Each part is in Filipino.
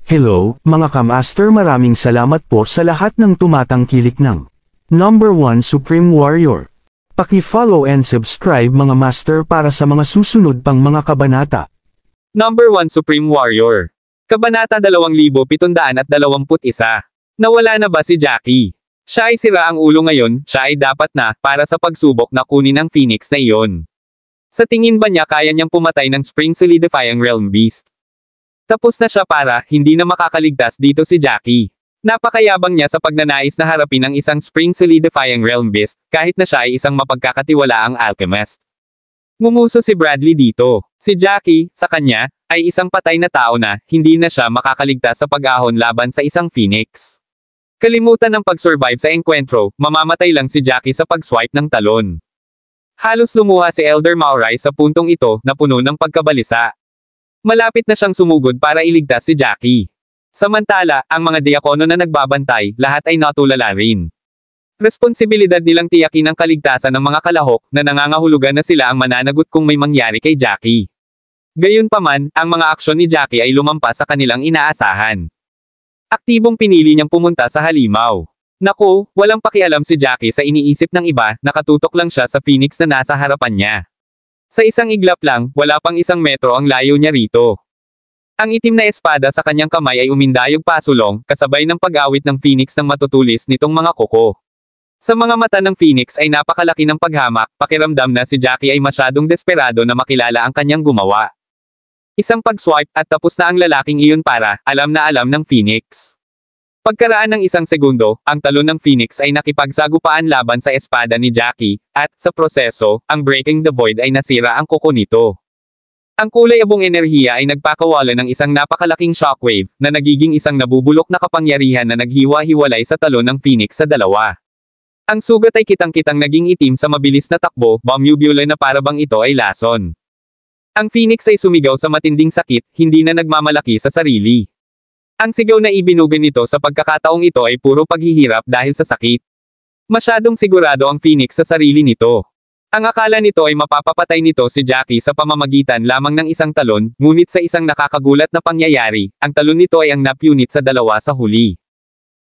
Hello, mga kamaster, maraming salamat po sa lahat ng tumatangkilik ng Number 1 Supreme Warrior. Paki-follow and subscribe mga master para sa mga susunod pang mga kabanata. Number 1 Supreme Warrior. Kabanata 2721. Nawala na ba si Jackie? Siya ay sira ang ulo ngayon, siya ay dapat na, para sa pagsubok na kunin ang Phoenix na iyon. Sa tingin ba niya kaya niyang pumatay ng Spring Solidifying Realm Beast? Tapos na siya para, hindi na makakaligtas dito si Jackie. Napakayabang niya sa pagnanais na harapin ang isang Spring Solidifying Realm Beast, kahit na siya ay isang mapagkakatiwalaang alchemist. Ngumuso si Bradley dito. Si Jackie, sa kanya, ay isang patay na tao na, hindi na siya makakaligtas sa pag-ahon laban sa isang Phoenix. Kalimutan ng pag-survive sa enkwentro, mamamatay lang si Jackie sa pag-swipe ng talon. Halos lumuha si Elder Maurai sa puntong ito, na puno ng pagkabalisa. Malapit na siyang sumugod para iligtas si Jackie. Samantala, ang mga diakono na nagbabantay, lahat ay natulala rin. Responsibilidad nilang tiyakin ang kaligtasan ng mga kalahok, na nangangahulugan na sila ang mananagot kung may mangyari kay Jackie. Gayunpaman, ang mga aksyon ni Jackie ay lumampas sa kanilang inaasahan. Aktibong pinili niyang pumunta sa halimaw. Naku, walang pakialam si Jackie sa iniisip ng iba, nakatutok lang siya sa Phoenix na nasa harapan niya. Sa isang iglap lang, wala pang 1 metro ang layo niya rito. Ang itim na espada sa kanyang kamay ay umindayog pasulong, kasabay ng pag-awit ng Phoenix ng matutulis nitong mga kuko. Sa mga mata ng Phoenix ay napakalaki ng paghamak, pakiramdam na si Jackie ay masyadong desperado na makilala ang kanyang gumawa. Isang pag-swipe at tapos na ang lalaking iyon para, alam na alam ng Phoenix. Pagkaraan ng 1 segundo, ang talon ng Phoenix ay nakipagsagupaan laban sa espada ni Jackie, at, sa proseso, ang Breaking the Void ay nasira ang kuko nito. Ang kulay abong enerhiya ay nagpakawala ng isang napakalaking shockwave, na nagiging isang nabubulok na kapangyarihan na naghiwa-hiwalay sa talon ng Phoenix sa dalawa. Ang sugat ay kitang-kitang naging itim sa mabilis na takbo, bumubula na parabang ito ay lason. Ang Phoenix ay sumigaw sa matinding sakit, hindi na nagmamalaki sa sarili. Ang sigaw na ibinugan nito sa pagkakataong ito ay puro paghihirap dahil sa sakit. Masyadong sigurado ang Phoenix sa sarili nito. Ang akala nito ay mapapapatay nito si Jackie sa pamamagitan lamang ng isang talon, ngunit sa isang nakakagulat na pangyayari, ang talon nito ay ang napunit sa dalawa sa huli.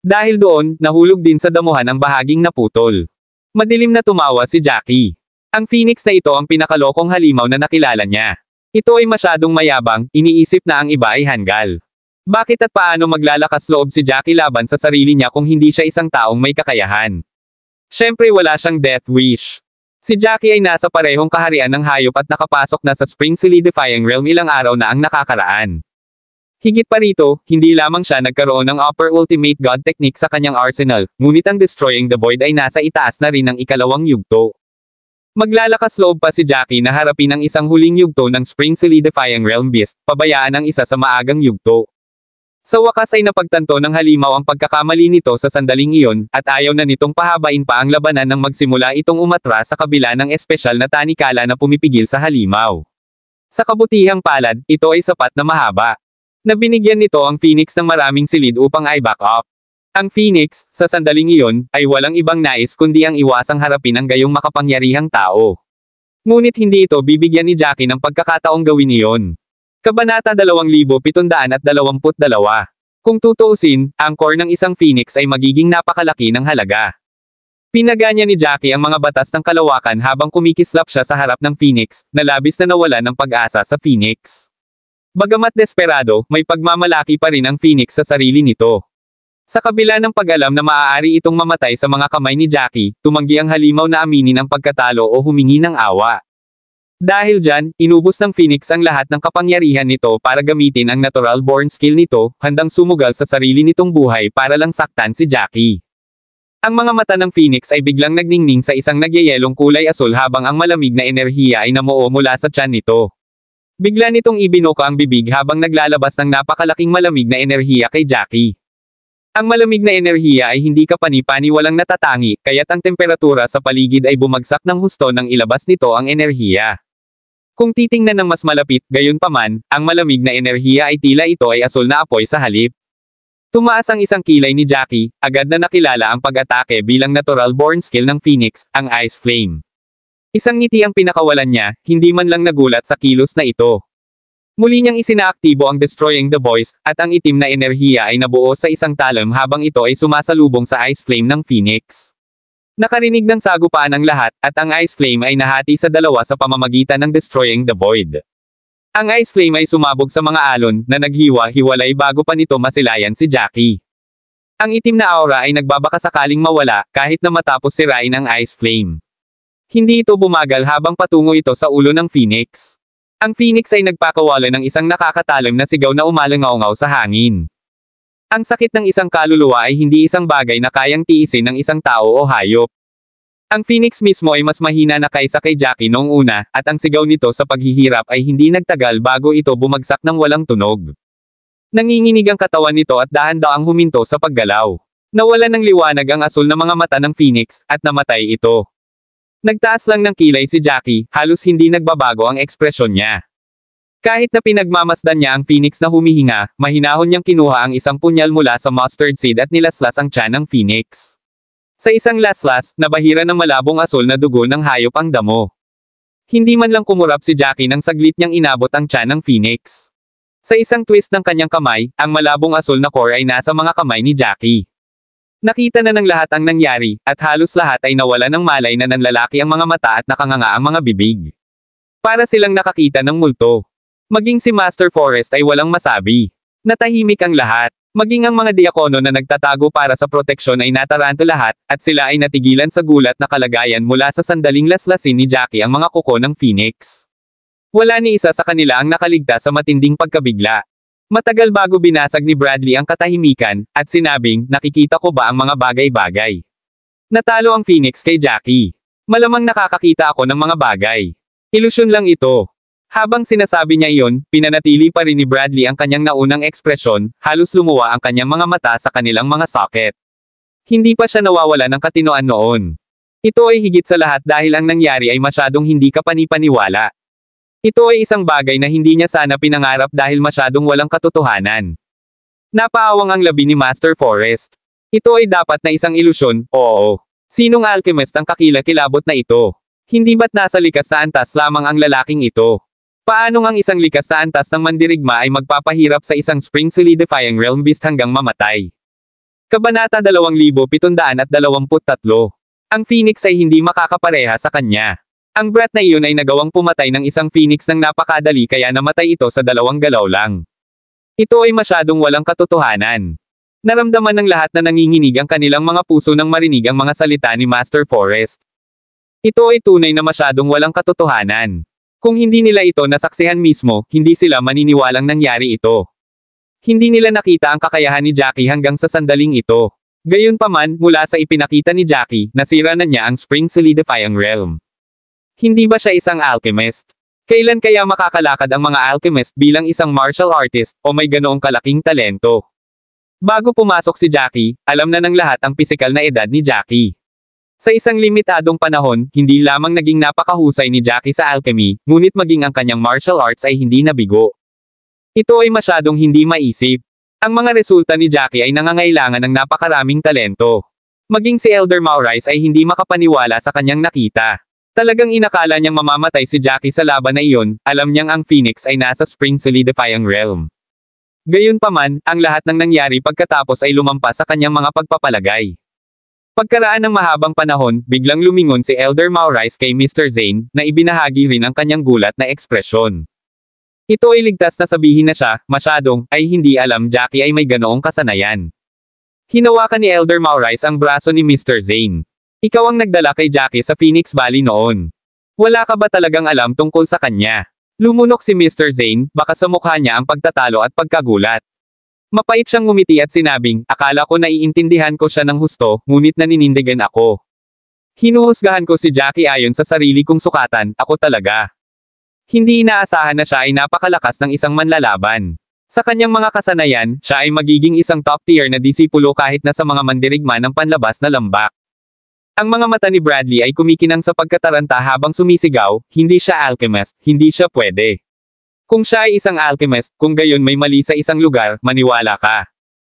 Dahil doon, nahulog din sa damuhan ang bahaging naputol. Madilim na tumawa si Jackie. Ang Phoenix na ito ang pinakalokong halimaw na nakilala niya. Ito ay masyadong mayabang, iniisip na ang iba ay hanggal. Bakit at paano maglalakas loob si Jackie laban sa sarili niya kung hindi siya isang taong may kakayahan? Siyempre wala siyang death wish. Si Jackie ay nasa parehong kaharian ng hayop at nakapasok na sa Spring Solidifying Realm ilang araw na ang nakakaraan. Higit pa rito, hindi lamang siya nagkaroon ng Upper Ultimate God Technique sa kanyang arsenal, ngunit ang Destroying the Void ay nasa itaas na rin ng ikalawang yugto. Maglalakas loob pa si Jackie na harapin ang isang huling yugto ng Spring Solidifying Realm Beast, pabayaan ang isa sa maagang yugto. Sa wakas ay napagtanto ng halimaw ang pagkakamali nito sa sandaling iyon, at ayaw na nitong pahabain pa ang labanan nang magsimula itong umatras sa kabila ng espesyal na tanikala na pumipigil sa halimaw. Sa kabutihang palad, ito ay sapat na mahaba. Nabinigyan nito ang Phoenix ng maraming silid upang i-back up. Ang Phoenix, sa sandaling iyon, ay walang ibang nais kundi ang iwasang harapin ang gayong makapangyarihang tao. Ngunit hindi ito bibigyan ni Jackie ng pagkakataong gawin iyon. Kabanata 2722. Kung tutuusin, ang core ng isang Phoenix ay magiging napakalaki ng halaga. Pinaganya ni Jackie ang mga batas ng kalawakan habang kumikislap siya sa harap ng Phoenix, na labis na nawala ng pag-asa sa Phoenix. Bagamat desperado, may pagmamalaki pa rin ang Phoenix sa sarili nito. Sa kabila ng pag-alam na maaari itong mamatay sa mga kamay ni Jackie, tumanggi ang halimaw na aminin ang pagkatalo o humingi ng awa. Dahil dyan, inubos ng Phoenix ang lahat ng kapangyarihan nito para gamitin ang natural-born skill nito, handang sumugal sa sarili nitong buhay para lang saktan si Jackie. Ang mga mata ng Phoenix ay biglang nagningning sa isang nagyayelong kulay asul habang ang malamig na enerhiya ay namuo mula sa tiyan nito. Bigla nitong ibinuka ang bibig habang naglalabas ng napakalaking malamig na enerhiya kay Jackie. Ang malamig na enerhiya ay hindi kapani-pani walang natatangi, kaya't ang temperatura sa paligid ay bumagsak ng husto nang ilabas nito ang enerhiya. Kung titingnan ng mas malapit, gayunpaman, ang malamig na enerhiya ay tila ito ay asul na apoy sa halip. Tumaas ang isang kilay ni Jackie, agad na nakilala ang pag-atake bilang natural-born skill ng Phoenix, ang Ice Flame. Isang ngiti ang pinakawalan niya, hindi man lang nagulat sa kilos na ito. Muli niyang isinaaktibo ang Destroying the Voice, at ang itim na enerhiya ay nabuo sa isang talon habang ito ay sumasalubong sa Ice Flame ng Phoenix. Nakarinig ng sagupaan ang lahat, at ang Ice Flame ay nahati sa dalawa sa pamamagitan ng Destroying the Void. Ang Ice Flame ay sumabog sa mga alon, na naghiwa-hiwalay bago pa nito masilayan si Jackie. Ang itim na aura ay nagbabakasakaling mawala, kahit na matapos sirain ang Ice Flame. Hindi ito bumagal habang patungo ito sa ulo ng Phoenix. Ang Phoenix ay nagpakawala ng isang nakakatalim na sigaw na umalangaw-ngaw sa hangin. Ang sakit ng isang kaluluwa ay hindi isang bagay na kayang tiisin ng isang tao o hayop. Ang Phoenix mismo ay mas mahina na kaysa kay Jackie noong una, at ang sigaw nito sa paghihirap ay hindi nagtagal bago ito bumagsak ng walang tunog. Nanginginig ang katawan nito at dahan-daang huminto sa paggalaw. Nawalan ng liwanag ang asul na mga mata ng Phoenix, at namatay ito. Nagtaas lang ng kilay si Jackie, halos hindi nagbabago ang ekspresyon niya. Kahit na pinagmamasdan niya ang Phoenix na humihinga, mahinahon niyang kinuha ang isang punyal mula sa mustard seed at nilaslas ang tiyan ng Phoenix. Sa isang laslas, nabahira ng malabong asul na dugo ng hayop ang damo. Hindi man lang kumurap si Jackie nang saglit niyang inabot ang tiyan ng Phoenix. Sa isang twist ng kanyang kamay, ang malabong asul na core ay nasa mga kamay ni Jackie. Nakita na ng lahat ang nangyari, at halos lahat ay nawala ng malay na nanlalaki ang mga mata at nakanganga ang mga bibig. Para silang nakakita ng multo. Maging si Master Forest ay walang masabi. Natahimik ang lahat. Maging ang mga diakono na nagtatago para sa proteksyon ay nataranto lahat, at sila ay natigilan sa gulat na kalagayan mula sa sandaling laslasin ni Jackie ang mga kuko ng Phoenix. Wala ni isa sa kanila ang nakaligtas sa matinding pagkabigla. Matagal bago binasag ni Bradley ang katahimikan, at sinabing, nakikita ko ba ang mga bagay-bagay? Natalo ang Phoenix kay Jackie. Malamang nakakakita ako ng mga bagay. Ilusyon lang ito. Habang sinasabi niya iyon, pinanatili pa rin ni Bradley ang kanyang naunang ekspresyon, halos lumuwa ang kanyang mga mata sa kanilang mga socket. Hindi pa siya nawawala ng katinoan noon. Ito ay higit sa lahat dahil ang nangyari ay masyadong hindi kapanipaniwala. Ito ay isang bagay na hindi niya sana pinangarap dahil masyadong walang katotohanan. Napaawang ang labi ni Master Forest. Ito ay dapat na isang ilusyon, oo. Sinong alchemist ang kakilakilabot na ito? Hindi ba't nasa likas na antas lamang ang lalaking ito? Paano ang isang likas na antas ng mandirigma ay magpapahirap sa isang spring solidifying realm beast hanggang mamatay? Kabanata 2723. Ang Phoenix ay hindi makakapareha sa kanya. Ang brat na iyon ay nagawang pumatay ng isang Phoenix ng napakadali kaya namatay ito sa 2 galaw lang. Ito ay masyadong walang katotohanan. Naramdaman ng lahat na nanginginig ang kanilang mga puso nang marinig ang mga salita ni Master Forest. Ito ay tunay na masyadong walang katotohanan. Kung hindi nila ito nasaksihan mismo, hindi sila maniniwalang nangyari ito. Hindi nila nakita ang kakayahan ni Jackie hanggang sa sandaling ito. Gayunpaman, mula sa ipinakita ni Jackie, nasira na niya ang Spring Solidifying Realm. Hindi ba siya isang alchemist? Kailan kaya makakalakad ang mga alchemist bilang isang martial artist, o may ganoong kalaking talento? Bago pumasok si Jackie, alam na ng lahat ang pisikal na edad ni Jackie. Sa isang limitadong panahon, hindi lamang naging napakahusay ni Jackie sa alchemy, ngunit maging ang kanyang martial arts ay hindi nabigo. Ito ay masyadong hindi maisip. Ang mga resulta ni Jackie ay nangangailangan ng napakaraming talento. Maging si Elder Maurice ay hindi makapaniwala sa kanyang nakita. Talagang inakala niyang mamamatay si Jackie sa laban na iyon, alam niyang ang Phoenix ay nasa Spring Solidifying Realm. Gayunpaman, ang lahat ng nangyari pagkatapos ay lumampas sa kanyang mga pagpapalagay. Pagkaraan ng mahabang panahon, biglang lumingon si Elder Maurice kay Mr. Zane, na ibinahagi rin ang kanyang gulat na ekspresyon. Ito ay ligtas na sabihin na siya, masyadong, ay hindi alam Jackie ay may ganoong kasanayan. Hinawakan ni Elder Maurice ang braso ni Mr. Zane. Ikaw ang nagdala kay Jackie sa Phoenix Valley noon. Wala ka ba talagang alam tungkol sa kanya? Lumunok si Mr. Zane, baka sa mukha niya ang pagtatalo at pagkagulat. Mapait siyang ngumiti at sinabing, akala ko naiintindihan ko siya ng husto, ngunit naninindigan ako. Hinuhusgahan ko si Jackie ayon sa sarili kong sukatan, ako talaga. Hindi inaasahan na siya ay napakalakas ng isang manlalaban. Sa kanyang mga kasanayan, siya ay magiging isang top-tier na disipulo kahit na sa mga mandirigma ng panlabas na lambak. Ang mga mata ni Bradley ay kumikinang sa pagkataranta habang sumisigaw, hindi siya alchemist, hindi siya pwede. Kung siya ay isang alchemist, kung gayon may mali sa isang lugar, maniwala ka.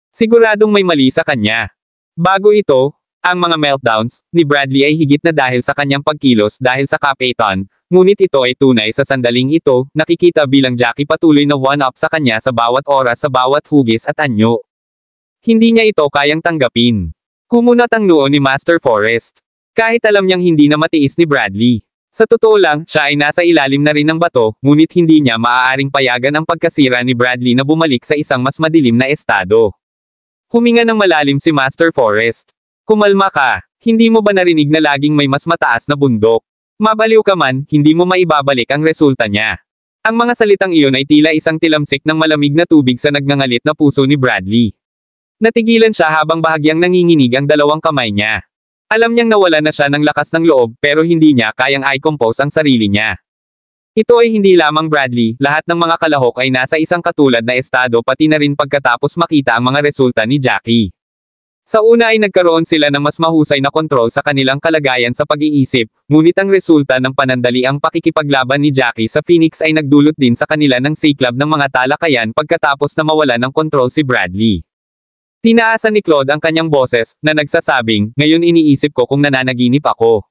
Siguradong may mali sa kanya. Bago ito, ang mga meltdowns ni Bradley ay higit na dahil sa kanyang pagkilos dahil sa Cap-A-Ton, ngunit ito ay tunay sa sandaling ito, nakikita bilang Jackie patuloy na one-up sa kanya sa bawat oras sa bawat hugis at anyo. Hindi niya ito kayang tanggapin. Kumunat ang noo ni Master Forrest. Kahit alam niyang hindi na matiis ni Bradley. Sa totoo lang, siya ay nasa ilalim na rin ng bato, ngunit hindi niya maaaring payagan ang pagkasira ni Bradley na bumalik sa isang mas madilim na estado. Huminga ng malalim si Master Forrest. Kumalma ka. Hindi mo ba narinig na laging may mas mataas na bundok? Mabaliw ka man, hindi mo maibabalik ang resulta niya. Ang mga salitang iyon ay tila isang tilamsik ng malamig na tubig sa nagngangalit na puso ni Bradley. Natigilan siya habang bahagyang nanginginig ang dalawang kamay niya. Alam niyang nawala na siya ng lakas ng loob pero hindi niya kayang i-compose ang sarili niya. Ito ay hindi lamang Bradley, lahat ng mga kalahok ay nasa isang katulad na estado pati na rin pagkatapos makita ang mga resulta ni Jackie. Sa una ay nagkaroon sila ng mas mahusay na kontrol sa kanilang kalagayan sa pag-iisip, ngunit ang resulta ng panandaliang pakikipaglaban ni Jackie sa Phoenix ay nagdulot din sa kanila ng siklab ng mga talakayan pagkatapos na mawala ng kontrol si Bradley. Tinaasan ni Claude ang kanyang boses, na nagsasabing, ngayon iniisip ko kung nananaginip ako.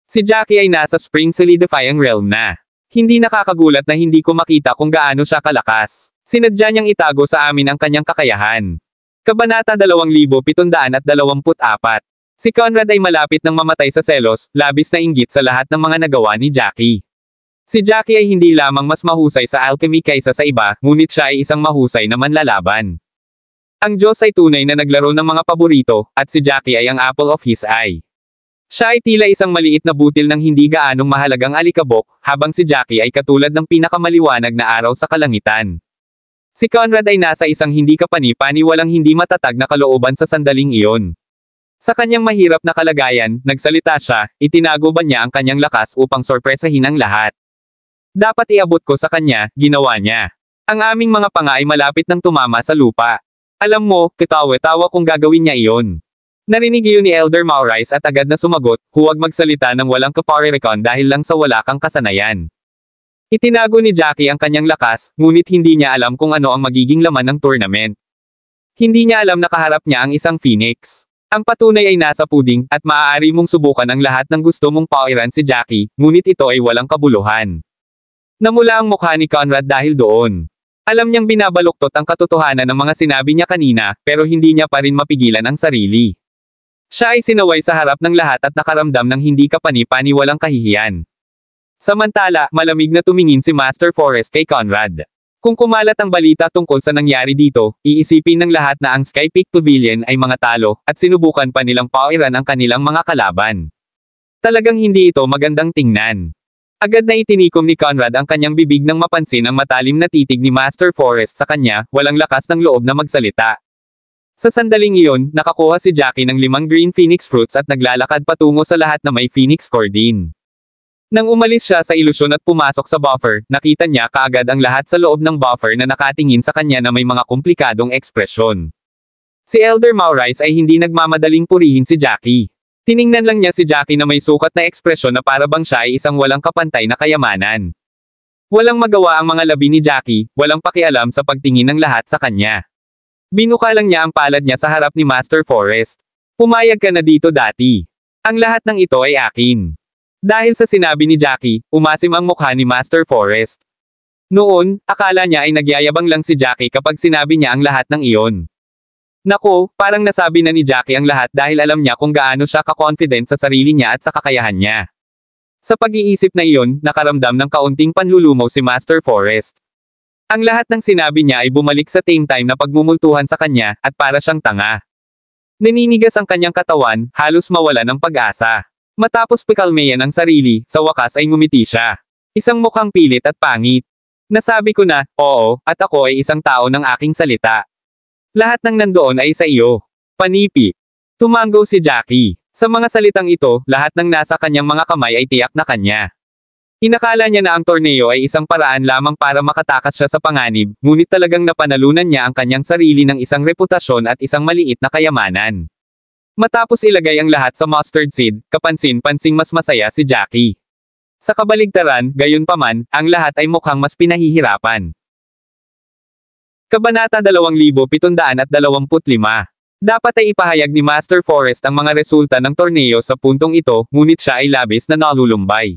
Si Jackie ay nasa spring solidifying realm na. Hindi nakakagulat na hindi ko makita kung gaano siya kalakas. Sinadya niyang itago sa amin ang kanyang kakayahan. Kabanata 2724. Si Conrad ay malapit ng mamatay sa selos, labis na inggit sa lahat ng mga nagawa ni Jackie. Si Jackie ay hindi lamang mas mahusay sa alchemy kaysa sa iba, ngunit siya ay isang mahusay na manlalaban. Ang Diyos ay tunay na naglaro ng mga paborito, at si Jackie ay ang apple of his eye. Siya ay tila isang maliit na butil ng hindi gaanong mahalagang alikabok, habang si Jackie ay katulad ng pinakamaliwanag na araw sa kalangitan. Si Conrad ay nasa isang hindi kapani-paniwalang hindi matatag na kalooban sa sandaling iyon. Sa kanyang mahirap na kalagayan, nagsalita siya, itinago ba niya ang kanyang lakas upang sorpresahin ang lahat? Dapat iabot ko sa kanya, ginawa niya. Ang aming mga panga ay malapit ng tumama sa lupa. Alam mo, katawa-tawa kung gagawin niya iyon. Narinig iyon ni Elder Maurice at agad na sumagot, huwag magsalita ng walang kaparirikon dahil lang sa wala kang kasanayan. Itinago ni Jackie ang kanyang lakas, ngunit hindi niya alam kung ano ang magiging laman ng tournament. Hindi niya alam na kaharap niya ang isang Phoenix. Ang patunay ay nasa puding, at maaari mong subukan ang lahat ng gusto mong pauiran si Jackie, ngunit ito ay walang kabuluhan. Namula ang mukha ni Conrad dahil doon. Alam niyang binabaluktot ang katotohanan ng mga sinabi niya kanina, pero hindi niya pa rin mapigilan ang sarili. Siya ay sinaway sa harap ng lahat at nakaramdam ng hindi kapani-paniwalang kahihiyan. Samantala, malamig na tumingin si Master Forrest kay Conrad. Kung kumalat ang balita tungkol sa nangyari dito, iisipin ng lahat na ang Sky Peak Pavilion ay mga talo, at sinubukan pa nilang pauiran ang kanilang mga kalaban. Talagang hindi ito magandang tingnan. Agad na itinikom ni Conrad ang kanyang bibig nang mapansin ang matalim na titig ni Master Forrest sa kanya, walang lakas ng loob na magsalita. Sa sandaling iyon, nakakuha si Jackie ng 5 green phoenix fruits at naglalakad patungo sa lahat na may phoenix core din. Nang umalis siya sa ilusyon at pumasok sa buffer, nakita niya kaagad ang lahat sa loob ng buffer na nakatingin sa kanya na may mga komplikadong ekspresyon. Si Elder Maurice ay hindi nagmamadaling purihin si Jackie. Tiningnan lang niya si Jackie na may sukat na ekspresyon na para bang siya ay isang walang kapantay na kayamanan. Walang magawa ang mga labi ni Jackie, walang pakialam sa pagtingin ng lahat sa kanya. Binuka lang niya ang palad niya sa harap ni Master Forrest. Pumayag ka na dito dati. Ang lahat ng ito ay akin. Dahil sa sinabi ni Jackie, umasim ang mukha ni Master Forrest. Noon, akala niya ay nagyayabang lang si Jackie kapag sinabi niya ang lahat ng iyon. Nako, parang nasabi na ni Jackie ang lahat dahil alam niya kung gaano siya ka-confident sa sarili niya at sa kakayahan niya. Sa pag-iisip na iyon, nakaramdam ng kaunting panlulumaw si Master Forrest. Ang lahat ng sinabi niya ay bumalik sa same time na pagmumultuhan sa kanya, at para siyang tanga. Naninigas ang kanyang katawan, halos mawala ng pag-asa. Matapos pikalmayan ang sarili, sa wakas ay ngumiti siya. Isang mukhang pilit at pangit. Nasabi ko na, oo, at ako ay isang tao ng aking salita. Lahat ng nandoon ay sa iyo. Panipi. Tumanggo si Jackie. Sa mga salitang ito, lahat ng nasa kanyang mga kamay ay tiyak na kanya. Inakala niya na ang torneo ay isang paraan lamang para makatakas siya sa panganib, ngunit talagang napanalunan niya ang kanyang sarili ng isang reputasyon at isang maliit na kayamanan. Matapos ilagay ang lahat sa mustard seed, kapansin-pansing mas masaya si Jackie. Sa kabaligtaran, gayunpaman, ang lahat ay mukhang mas pinahihirapan. Kabanata 2725. Dapat ay ipahayag ni Master Forrest ang mga resulta ng torneo sa puntong ito, ngunit siya ay labis na nalulumbay.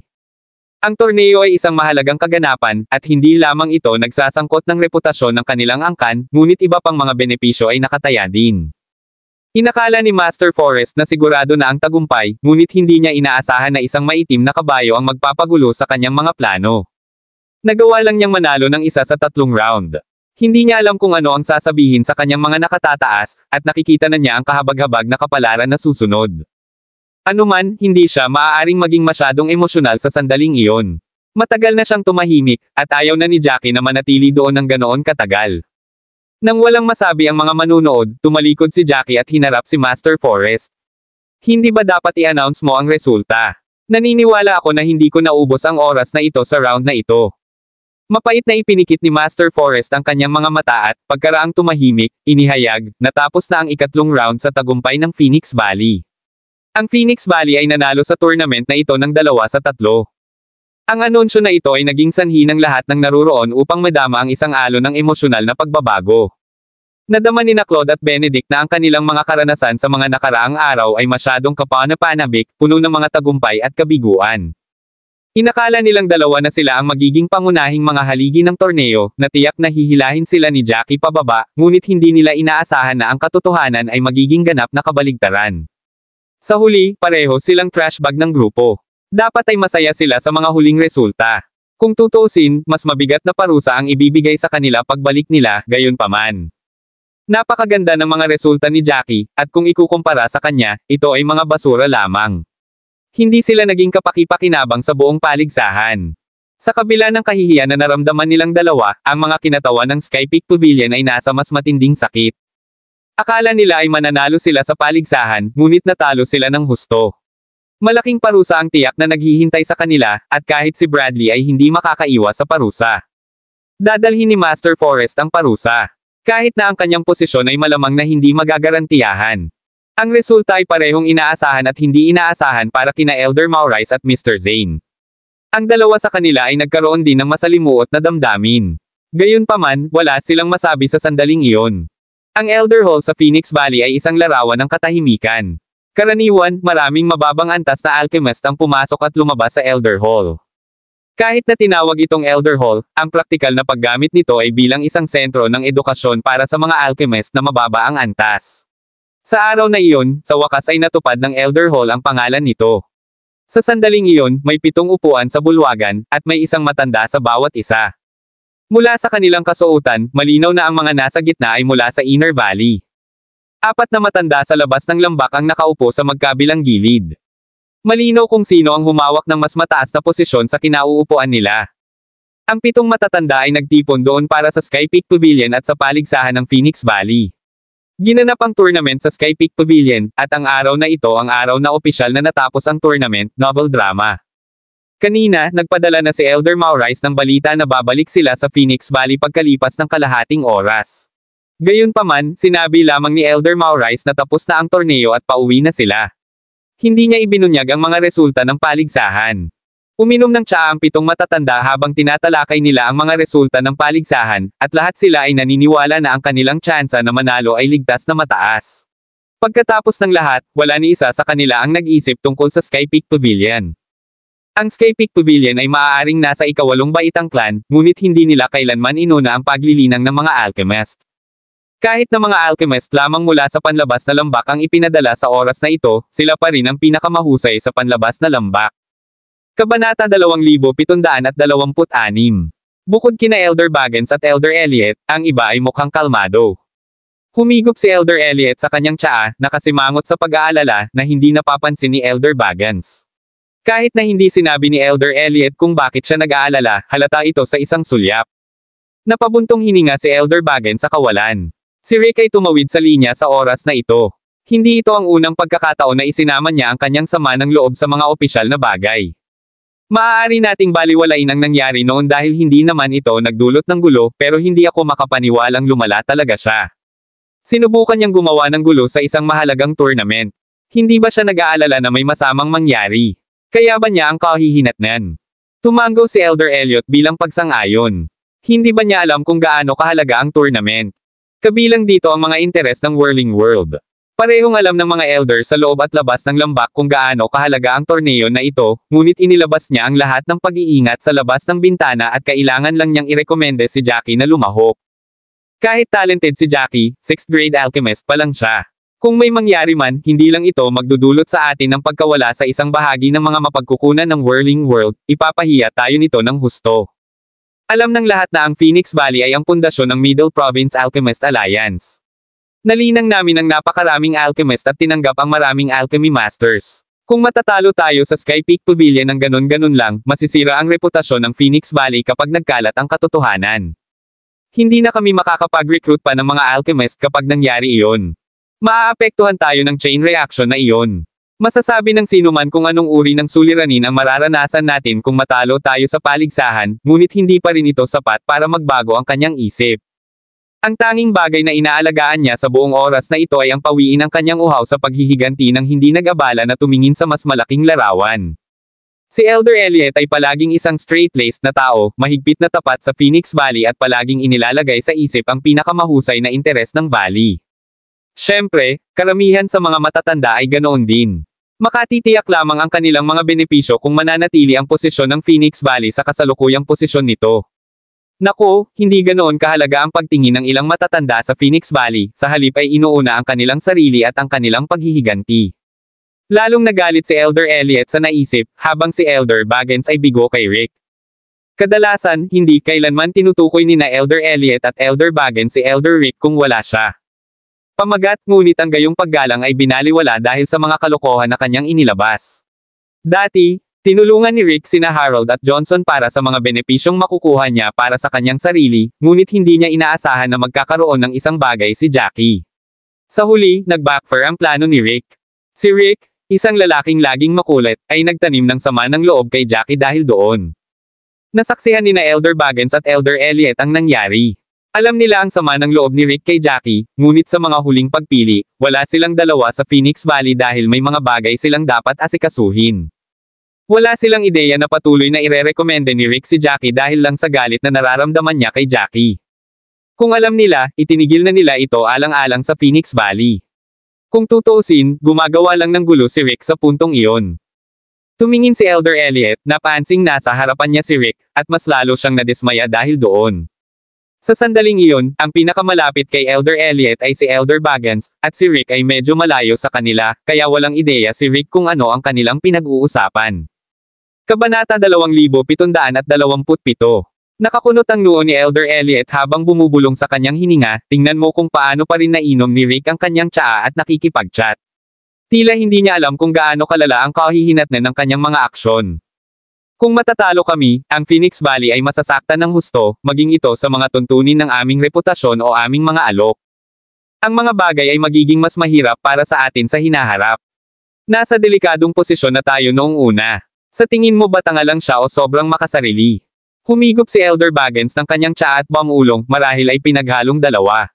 Ang torneo ay isang mahalagang kaganapan, at hindi lamang ito nagsasangkot ng reputasyon ng kanilang angkan, ngunit iba pang mga benepisyo ay nakataya din. Inakala ni Master Forest na sigurado na ang tagumpay, ngunit hindi niya inaasahan na isang maitim na kabayo ang magpapagulo sa kanyang mga plano. Nagawa lang niyang manalo ng isa sa 3 round. Hindi niya alam kung ano ang sasabihin sa kanyang mga nakatataas, at nakikita na niya ang kahabag-habag na kapalaran na susunod. Anuman, hindi siya maaaring maging masyadong emosyonal sa sandaling iyon. Matagal na siyang tumahimik, at ayaw na ni Jackie na manatili doon ng ganoon katagal. Nang walang masabi ang mga manunood, tumalikod si Jackie at hinarap si Master Forest. Hindi ba dapat i-announce mo ang resulta? Naniniwala ako na hindi ko naubos ang oras na ito sa round na ito. Mapait na ipinikit ni Master Forest ang kanyang mga mata at, pagkaraang tumahimik, inihayag, natapos na ang 3 round sa tagumpay ng Phoenix Valley. Ang Phoenix Valley ay nanalo sa tournament na ito ng 2 sa 3. Ang anunsyo na ito ay naging sanhi ng lahat ng naruroon upang madama ang isang alon ng emosyonal na pagbabago. Nadama ni Claude at Benedict na ang kanilang mga karanasan sa mga nakaraang araw ay masyadong kapanapanabik, puno ng mga tagumpay at kabiguan. Inakala nilang dalawa na sila ang magiging pangunahing mga haligi ng torneo, na tiyak na hihilahin sila ni Jackie pababa, ngunit hindi nila inaasahan na ang katotohanan ay magiging ganap na kabaligtaran. Sa huli, pareho silang trash bag ng grupo. Dapat ay masaya sila sa mga huling resulta. Kung tutuusin, mas mabigat na parusa ang ibibigay sa kanila pagbalik nila, gayunpaman. Napakaganda ng mga resulta ni Jackie, at kung ikukumpara sa kanya, ito ay mga basura lamang. Hindi sila naging kapaki-pakinabang sa buong paligsahan. Sa kabila ng kahihiyan na naramdaman nilang dalawa, ang mga kinatawa ng Sky Peak Pavilion ay nasa mas matinding sakit. Akala nila ay mananalo sila sa paligsahan, ngunit natalo sila ng husto. Malaking parusa ang tiyak na naghihintay sa kanila, at kahit si Bradley ay hindi makakaiwas sa parusa. Dadalhin ni Master Forest ang parusa. Kahit na ang kanyang posisyon ay malamang na hindi magagarantiyahan. Ang resulta ay parehong inaasahan at hindi inaasahan para kina Elder Maurice at Mr. Zane. Ang dalawa sa kanila ay nagkaroon din ng masalimuot na damdamin. Gayunpaman, wala silang masabi sa sandaling iyon. Ang Elder Hall sa Phoenix Valley ay isang larawan ng katahimikan. Karaniwan, maraming mababang antas na alchemist ang pumasok at lumabas sa Elder Hall. Kahit na tinawag itong Elder Hall, ang praktikal na paggamit nito ay bilang isang sentro ng edukasyon para sa mga alchemist na mababa ang antas. Sa araw na iyon, sa wakas ay natupad ng Elder Hall ang pangalan nito. Sa sandaling iyon, may 7 upuan sa bulwagan, at may isang matanda sa bawat isa. Mula sa kanilang kasuotan, malinaw na ang mga nasa gitna ay mula sa Inner Valley. 4 na matanda sa labas ng lambak ang nakaupo sa magkabilang gilid. Malinaw kung sino ang humawak ng mas mataas na posisyon sa kinauupuan nila. Ang 7 matatanda ay nagtipon doon para sa Sky Peak Pavilion at sa paligsahan ng Phoenix Valley. Ginanap ang tournament sa Sky Peak Pavilion, at ang araw na ito ang araw na opisyal na natapos ang tournament, novel drama. Kanina, nagpadala na si Elder Maurice ng balita na babalik sila sa Phoenix Valley pagkalipas ng kalahating oras. Gayunpaman, sinabi lamang ni Elder Maurice na tapos na ang torneo at pauwi na sila. Hindi niya ibinunyag ang mga resulta ng paligsahan. Uminom ng tsaa ang 7 matatanda habang tinatalakay nila ang mga resulta ng paligsahan, at lahat sila ay naniniwala na ang kanilang tsansa na manalo ay ligtas na mataas. Pagkatapos ng lahat, wala ni isa sa kanila ang nag-isip tungkol sa Sky Peak Pavilion. Ang Sky Peak Pavilion ay maaaring nasa ika-8 baitang clan, ngunit hindi nila kailanman inuna ang paglilinang ng mga alchemist. Kahit na mga alchemist lamang mula sa panlabas na lambak ang ipinadala sa oras na ito, sila pa rin ang pinakamahusay sa panlabas na lambak. Kabanata 2726. Bukod kina Elder Baggins at Elder Elliot, ang iba ay mukhang kalmado. Humigop si Elder Elliot sa kanyang tsaa, nakasimangot sa pag-aalala na hindi napapansin ni Elder Baggins. Kahit na hindi sinabi ni Elder Elliot kung bakit siya nag-aalala, halata ito sa isang sulyap. Napabuntong hininga si Elder Baggins sa kawalan. Si Rick ay tumawid sa linya sa oras na ito. Hindi ito ang unang pagkakataon na isinama niya ang kanyang sama ng loob sa mga opisyal na bagay. Maaari nating baliwalain ang nangyari noon dahil hindi naman ito nagdulot ng gulo, pero hindi ako makapaniwalang lumala talaga siya. Sinubukan niyang gumawa ng gulo sa isang mahalagang tournament. Hindi ba siya nag-aalala na may masamang mangyari? Kaya ba niya ang kahihinatnan? Tumango si Elder Elliot bilang pagsang-ayon. Hindi ba niya alam kung gaano kahalaga ang tournament? Kabilang dito ang mga interes ng Whirling World. Parehong alam ng mga elder sa loob at labas ng lambak kung gaano kahalaga ang torneo na ito, ngunit inilabas niya ang lahat ng pag-iingat sa labas ng bintana at kailangan lang niyang irekomende si Jackie na lumahok. Kahit talented si Jackie, 6th grade alchemist pa lang siya. Kung may mangyari man, hindi lang ito magdudulot sa atin ng pagkawala sa isang bahagi ng mga mapagkukunan ng Whirling World, ipapahiya tayo nito ng husto. Alam ng lahat na ang Phoenix Valley ay ang pundasyon ng Middle Province Alchemist Alliance. Nalinang namin ang napakaraming alchemist at tinanggap ang maraming alchemy masters. Kung matatalo tayo sa Sky Peak Pavilion ng ganon-ganon lang, masisira ang reputasyon ng Phoenix Valley kapag nagkalat ang katotohanan. Hindi na kami makakapag-recruit pa ng mga alchemist kapag nangyari iyon. Maaapektuhan tayo ng chain reaction na iyon. Masasabi ng sino man kung anong uri ng suliranin ang mararanasan natin kung matalo tayo sa paligsahan, ngunit hindi pa rin ito sapat para magbago ang kanyang isip. Ang tanging bagay na inaalagaan niya sa buong oras na ito ay ang pawiin ang kanyang uhaw sa paghihiganti ng hindi nag-abala na tumingin sa mas malaking larawan. Si Elder Elliot ay palaging isang straight-laced na tao, mahigpit na tapat sa Phoenix Valley at palaging inilalagay sa isip ang pinakamahusay na interes ng Valley. Siyempre, karamihan sa mga matatanda ay ganoon din. Makatitiyak lamang ang kanilang mga benepisyo kung mananatili ang posisyon ng Phoenix Valley sa kasalukuyang posisyon nito. Naku, hindi ganoon kahalaga ang pagtingin ng ilang matatanda sa Phoenix Valley, sa halip ay inuuna ang kanilang sarili at ang kanilang paghihiganti. Lalong nagalit si Elder Elliot sa naisip, habang si Elder Baggins ay bigo kay Rick. Kadalasan, hindi kailanman tinutukoy ni na Elder Elliot at Elder Baggins si Elder Rick kung wala siya. Pamagat, ngunit ang gayong paggalang ay binaliwala dahil sa mga kalokohan na kanyang inilabas. Dati, tinulungan ni Rick sina Harold at Johnson para sa mga benepisyong makukuha niya para sa kanyang sarili, ngunit hindi niya inaasahan na magkakaroon ng isang bagay si Jackie. Sa huli, nag-backfire ang plano ni Rick. Si Rick, isang lalaking laging makulit, ay nagtanim ng sama ng loob kay Jackie dahil doon. Nasaksihan ni na Elder Baggins at Elder Elliot ang nangyari. Alam nila ang sama ng loob ni Rick kay Jackie, ngunit sa mga huling pagpili, wala silang dalawa sa Phoenix Valley dahil may mga bagay silang dapat asikasuhin. Wala silang ideya na patuloy na irerekomende ni Rick si Jackie dahil lang sa galit na nararamdaman niya kay Jackie. Kung alam nila, itinigil na nila ito alang-alang sa Phoenix Valley. Kung tutuusin, gumagawa lang ng gulo si Rick sa puntong iyon. Tumingin si Elder Elliot, napansing nasa harapan niya si Rick, at mas lalo siyang nadismaya dahil doon. Sa sandaling iyon, ang pinakamalapit kay Elder Elliot ay si Elder Baggins, at si Rick ay medyo malayo sa kanila, kaya walang ideya si Rick kung ano ang kanilang pinag-uusapan. Kabanata 2727. Nakakunot ang noo ni Elder Elliot habang bumubulong sa kanyang hininga, tingnan mo kung paano pa rin nainom ni Rick ang kanyang tsaa at nakikipag-chat. Tila hindi niya alam kung gaano kalala ang kahihinatnan ng kanyang mga aksyon. Kung matatalo kami, ang Phoenix Valley ay masasaktan ng husto, maging ito sa mga tuntunin ng aming reputasyon o aming mga alok. Ang mga bagay ay magiging mas mahirap para sa atin sa hinaharap. Nasa delikadong posisyon na tayo noong una. Sa tingin mo ba tanga lang siya o sobrang makasarili? Humigop si Elder Baggins ng kanyang tsaa at bamulong, marahil ay pinaghalong dalawa.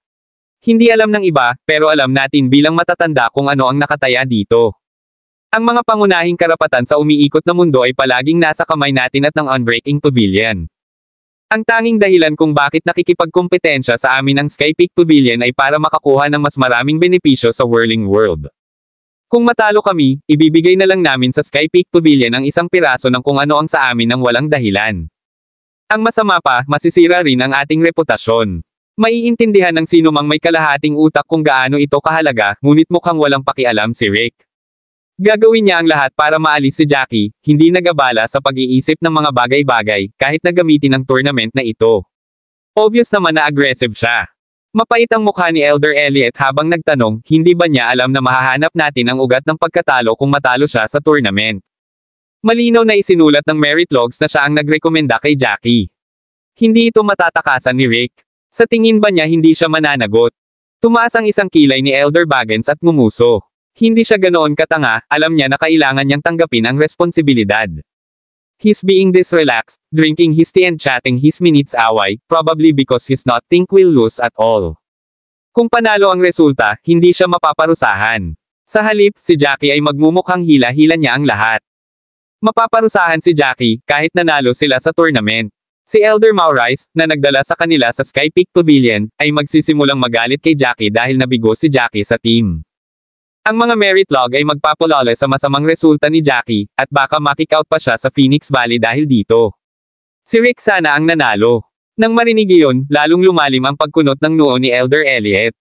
Hindi alam ng iba, pero alam natin bilang matatanda kung ano ang nakataya dito. Ang mga pangunahing karapatan sa umiikot na mundo ay palaging nasa kamay natin at ng Unbreaking Pavilion. Ang tanging dahilan kung bakit nakikipagkompetensya sa amin ang Sky Peak Pavilion ay para makakuha ng mas maraming benepisyo sa Whirling World. Kung matalo kami, ibibigay na lang namin sa Sky Peak Pavilion ang isang piraso ng kung ano ang sa amin ng walang dahilan. Ang masama pa, masisira rin ang ating reputasyon. Maiintindihan ng sino mang may kalahating utak kung gaano ito kahalaga, ngunit mukhang walang pakialam si Rick. Gagawin niya ang lahat para maalis si Jackie, hindi nag-abala sa pag-iisip ng mga bagay-bagay, kahit na gamitin ang tournament na ito. Obvious naman na aggressive siya. Mapait ang mukha ni Elder Elliot habang nagtanong, hindi ba niya alam na mahahanap natin ang ugat ng pagkatalo kung matalo siya sa tournament? Malinaw na isinulat ng merit logs na siya ang nagrekomenda kay Jackie. Hindi ito matatakasan ni Rick. Sa tingin ba niya hindi siya mananagot? Tumaas ang isang kilay ni Elder Baggins at ngumuso. Hindi siya ganoon katanga, alam niya na kailangan niyang tanggapin ang responsibilidad. He's being this relaxed, drinking his tea and chatting his minutes away, probably because he's not think we'll lose at all. Kung panalo ang resulta, hindi siya mapaparusahan. Sa halip, si Jackie ay magmumukhang hila-hila niya ang lahat. Mapaparusahan si Jackie, kahit nanalo sila sa tournament. Si Elder Maurice, na nagdala sa kanila sa Sky Peak Pavilion, ay magsisimulang magalit kay Jackie dahil nabigo si Jackie sa team. Ang mga merit log ay magpapalala sa masamang resulta ni Jackie, at baka makikout pa siya sa Phoenix Valley dahil dito. Si Rick sana ang nanalo. Nang marinig iyon, lalong lumalim ang pagkunot ng noo ni Elder Elliot.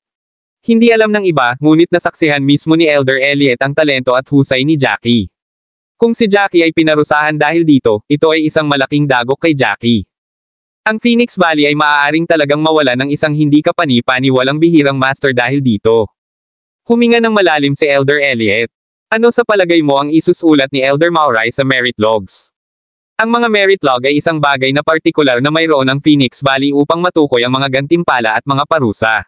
Hindi alam ng iba, ngunit nasaksihan mismo ni Elder Elliot ang talento at husay ni Jackie. Kung si Jackie ay pinarusahan dahil dito, ito ay isang malaking dagok kay Jackie. Ang Phoenix Valley ay maaaring talagang mawala ng isang hindi kapani-paniwalang bihirang master dahil dito. Huminga ng malalim si Elder Elliot. Ano sa palagay mo ang isusulat ni Elder Mauray sa merit logs? Ang mga merit log ay isang bagay na partikular na mayroon ang Phoenix Valley upang matukoy ang mga gantimpala at mga parusa.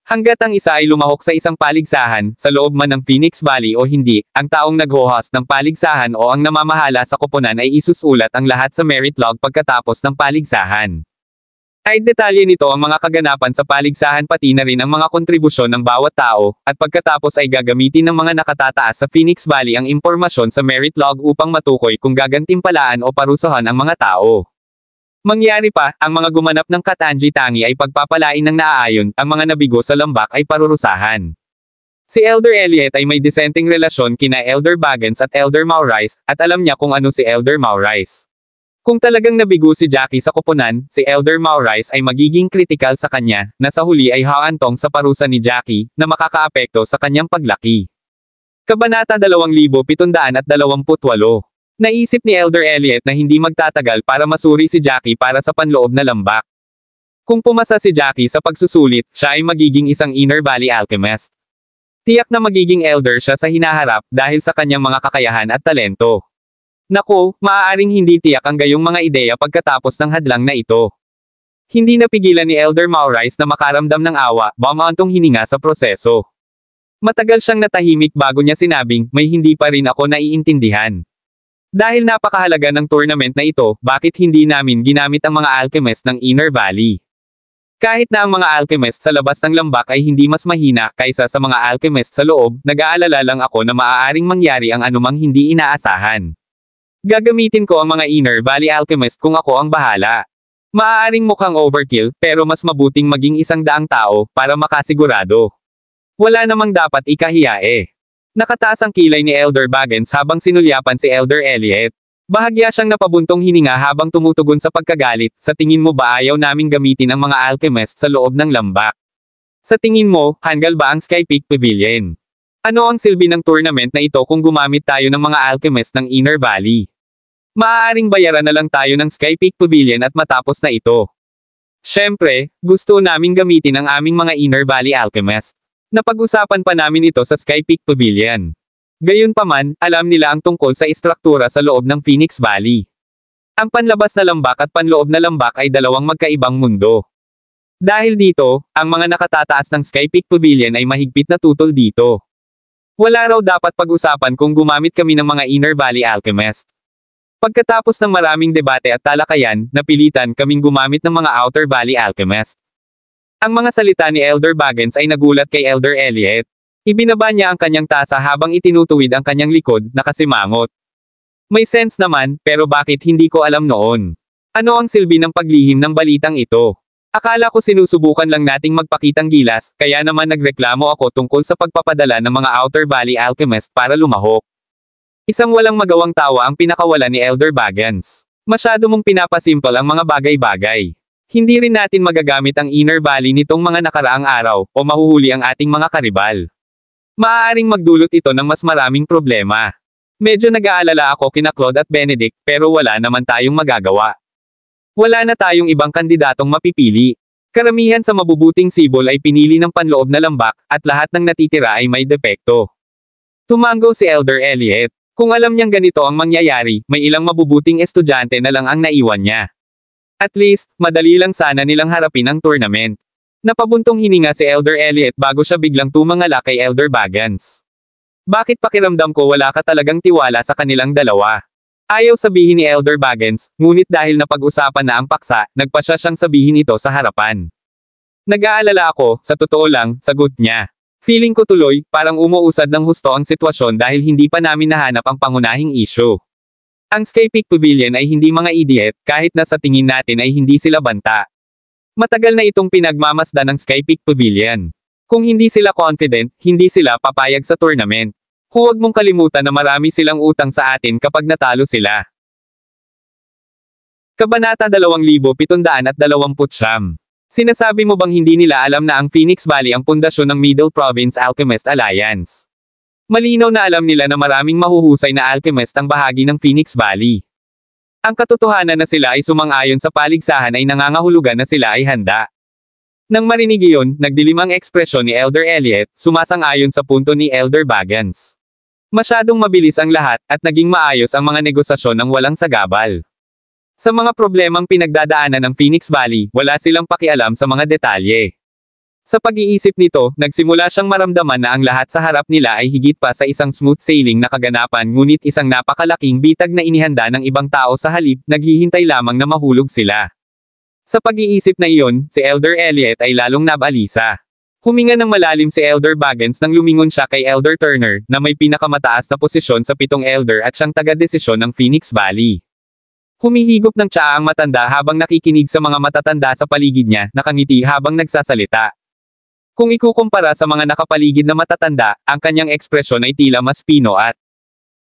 Hanggat ang isa ay lumahok sa isang paligsahan, sa loob man ng Phoenix Valley o hindi, ang taong nag-host ng paligsahan o ang namamahala sa koponan ay isusulat ang lahat sa merit log pagkatapos ng paligsahan. Ay detalye nito ang mga kaganapan sa paligsahan pati na rin ang mga kontribusyon ng bawat tao, at pagkatapos ay gagamitin ng mga nakatataas sa Phoenix Valley ang impormasyon sa merit log upang matukoy kung gagantimpalaan o parusahan ang mga tao. Mangyari pa, ang mga gumanap ng katangi-tangi ay pagpapalain ng naaayon, ang mga nabigo sa lambak ay parurusahan. Si Elder Elliot ay may disenteng relasyon kina Elder Baggins at Elder Maurais, at alam niya kung ano si Elder Maurais. Kung talagang nabigo si Jackie sa koponan, si Elder Maurais ay magiging kritikal sa kanya, na sa huli ay haantong sa parusa ni Jackie, na makakaapekto sa kanyang paglaki. Kabanata 2728. Naisip ni Elder Elliot na hindi magtatagal para masuri si Jackie para sa panloob na lambak. Kung pumasa si Jackie sa pagsusulit, siya ay magiging isang Inner Valley Alchemist. Tiyak na magiging elder siya sa hinaharap dahil sa kanyang mga kakayahan at talento. Naku, maaaring hindi tiyak ang gayong mga ideya pagkatapos ng hadlang na ito. Hindi napigilan ni Elder Maurais na makaramdam ng awa, bumantong hininga sa proseso. Matagal siyang natahimik bago niya sinabing, may hindi pa rin ako naiintindihan. Dahil napakahalaga ng tournament na ito, bakit hindi namin ginamit ang mga alchemist ng Inner Valley? Kahit na ang mga alchemist sa labas ng lambak ay hindi mas mahina kaysa sa mga alchemist sa loob, nag-aalala lang ako na maaaring mangyari ang anumang hindi inaasahan. Gagamitin ko ang mga Inner Valley Alchemist kung ako ang bahala. Maaaring mukhang overkill, pero mas mabuting maging 100 tao, para makasigurado. Wala namang dapat ikahiya eh. Nakataas ang kilay ni Elder Baggins habang sinulyapan si Elder Elliot. Bahagya siyang napabuntong hininga habang tumutugon sa pagkagalit, sa tingin mo ba ayaw naming gamitin ang mga alchemist sa loob ng lambak? Sa tingin mo, hanggal ba ang Sky Peak Pavilion? Ano ang silbi ng tournament na ito kung gumamit tayo ng mga alchemist ng Inner Valley? Maaaring bayaran na lang tayo ng Sky Peak Pavilion at matapos na ito. Siyempre, gusto naming gamitin ang aming mga Inner Valley Alchemist. Napag-usapan pa namin ito sa Sky Peak Pavilion. Gayunpaman, alam nila ang tungkol sa istruktura sa loob ng Phoenix Valley. Ang panlabas na lambak at panloob na lambak ay dalawang magkaibang mundo. Dahil dito, ang mga nakatataas ng Sky Peak Pavilion ay mahigpit na tutol dito. Wala raw dapat pag-usapan kung gumamit kami ng mga Inner Valley Alchemist. Pagkatapos ng maraming debate at talakayan, napilitan kaming gumamit ng mga Outer Valley Alchemist. Ang mga salita ni Elder Baggins ay nagulat kay Elder Elliot. Ibinaba niya ang kanyang tasa habang itinutuwid ang kanyang likod, nakasimangot. May sense naman, pero bakit hindi ko alam noon? Ano ang silbi ng paglihim ng balitang ito? Akala ko sinusubukan lang nating magpakitang gilas, kaya naman nagreklamo ako tungkol sa pagpapadala ng mga Outer Valley Alchemist para lumahok. Isang walang magawang tawa ang pinakawala ni Elder Baggins. Masyado mong pinapasimple ang mga bagay-bagay. Hindi rin natin magagamit ang Inner Valley nitong mga nakaraang araw, o mahuhuli ang ating mga karibal. Maaaring magdulot ito ng mas maraming problema. Medyo nag-aalala ako kina Claude at Benedict, pero wala naman tayong magagawa. Wala na tayong ibang kandidatong mapipili. Karamihan sa mabubuting sibol ay pinili ng panloob na lambak, at lahat ng natitira ay may depekto. Tumango si Elder Elliot. Kung alam niyang ganito ang mangyayari, may ilang mabubuting estudyante na lang ang naiwan niya. At least, madali lang sana nilang harapin ang tournament. Napabuntong hininga si Elder Elliot bago siya biglang tumangala kay Elder Baggins. Bakit pakiramdam ko wala ka talagang tiwala sa kanilang dalawa? Ayaw sabihin ni Elder Baggins, ngunit dahil napag-usapan na ang paksa, nagpasya siyang sabihin ito sa harapan. Nag-aalala ako, sa totoo lang, sagot niya. Feeling ko tuloy, parang umuusad ng husto ang sitwasyon dahil hindi pa namin nahanap ang pangunahing issue. Ang Sky Peak Pavilion ay hindi mga idiot, kahit na sa tingin natin ay hindi sila banta. Matagal na itong pinagmamasdan ng Sky Peak Pavilion. Kung hindi sila confident, hindi sila papayag sa tournament. Huwag mong kalimutan na marami silang utang sa atin kapag natalo sila. Kabanata 2729. Sinasabi mo bang hindi nila alam na ang Phoenix Valley ang pundasyon ng Middle Province Alchemist Alliance? Malinaw na alam nila na maraming mahuhusay na alchemist ang bahagi ng Phoenix Valley. Ang katotohanan na sila ay sumang-ayon sa paligsahan ay nangangahulugan na sila ay handa. Nang marinig iyon, nagdilim ang ekspresyon ni Elder Elliot, sumasang-ayon sa punto ni Elder Baggins. Masyadong mabilis ang lahat, at naging maayos ang mga negosasyon ng walang sagabal. Sa mga problemang pinagdadaanan ng Phoenix Valley, wala silang pakialam sa mga detalye. Sa pag-iisip nito, nagsimula siyang maramdaman na ang lahat sa harap nila ay higit pa sa isang smooth sailing na kaganapan, ngunit isang napakalaking bitag na inihanda ng ibang tao sa halip, naghihintay lamang na mahulog sila. Sa pag-iisip na iyon, si Elder Elliot ay lalong nabalisa. Huminga ng malalim si Elder Baggins nang lumingon siya kay Elder Turner, na may pinakamataas na posisyon sa 7 elder at siyang taga-desisyon ng Phoenix Valley. Humihigop ng tsaa ang matanda habang nakikinig sa mga matatanda sa paligid niya, nakangiti habang nagsasalita. Kung ikukumpara sa mga nakapaligid na matatanda, ang kanyang ekspresyon ay tila mas pino at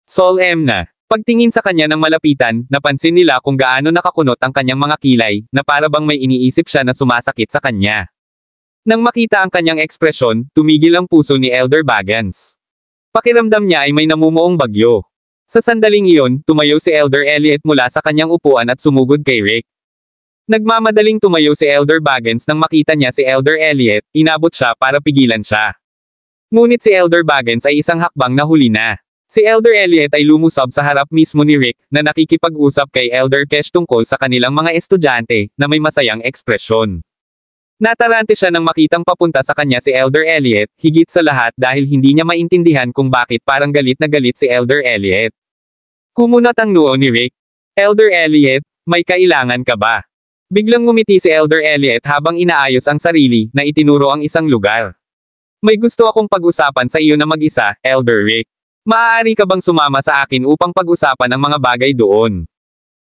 solemn na. Pagtingin sa kanya ng malapitan, napansin nila kung gaano nakakunot ang kanyang mga kilay, na para bang may iniisip siya na sumasakit sa kanya. Nang makita ang kanyang ekspresyon, tumigil ang puso ni Elder Baggins. Pakiramdam niya ay may namumuong bagyo. Sa sandaling iyon, tumayo si Elder Elliot mula sa kanyang upuan at sumugod kay Rick. Nagmamadaling tumayo si Elder Baggins nang makita niya si Elder Elliot, inabot siya para pigilan siya. Ngunit si Elder Baggins ay isang hakbang na huli na. Si Elder Elliot ay lumusab sa harap mismo ni Rick, na nakikipag-usap kay Elder Kesh tungkol sa kanilang mga estudyante, na may masayang ekspresyon. Natarante siya nang makitang papunta sa kanya si Elder Elliot, higit sa lahat dahil hindi niya maintindihan kung bakit parang galit na galit si Elder Elliot. Kumunat ang noo ni Rick. Elder Elliot, may kailangan ka ba? Biglang ngumiti si Elder Elliot habang inaayos ang sarili, na itinuro ang isang lugar. May gusto akong pag-usapan sa iyo na mag-isa, Elder Rick. Maaari ka bang sumama sa akin upang pag-usapan ang mga bagay doon?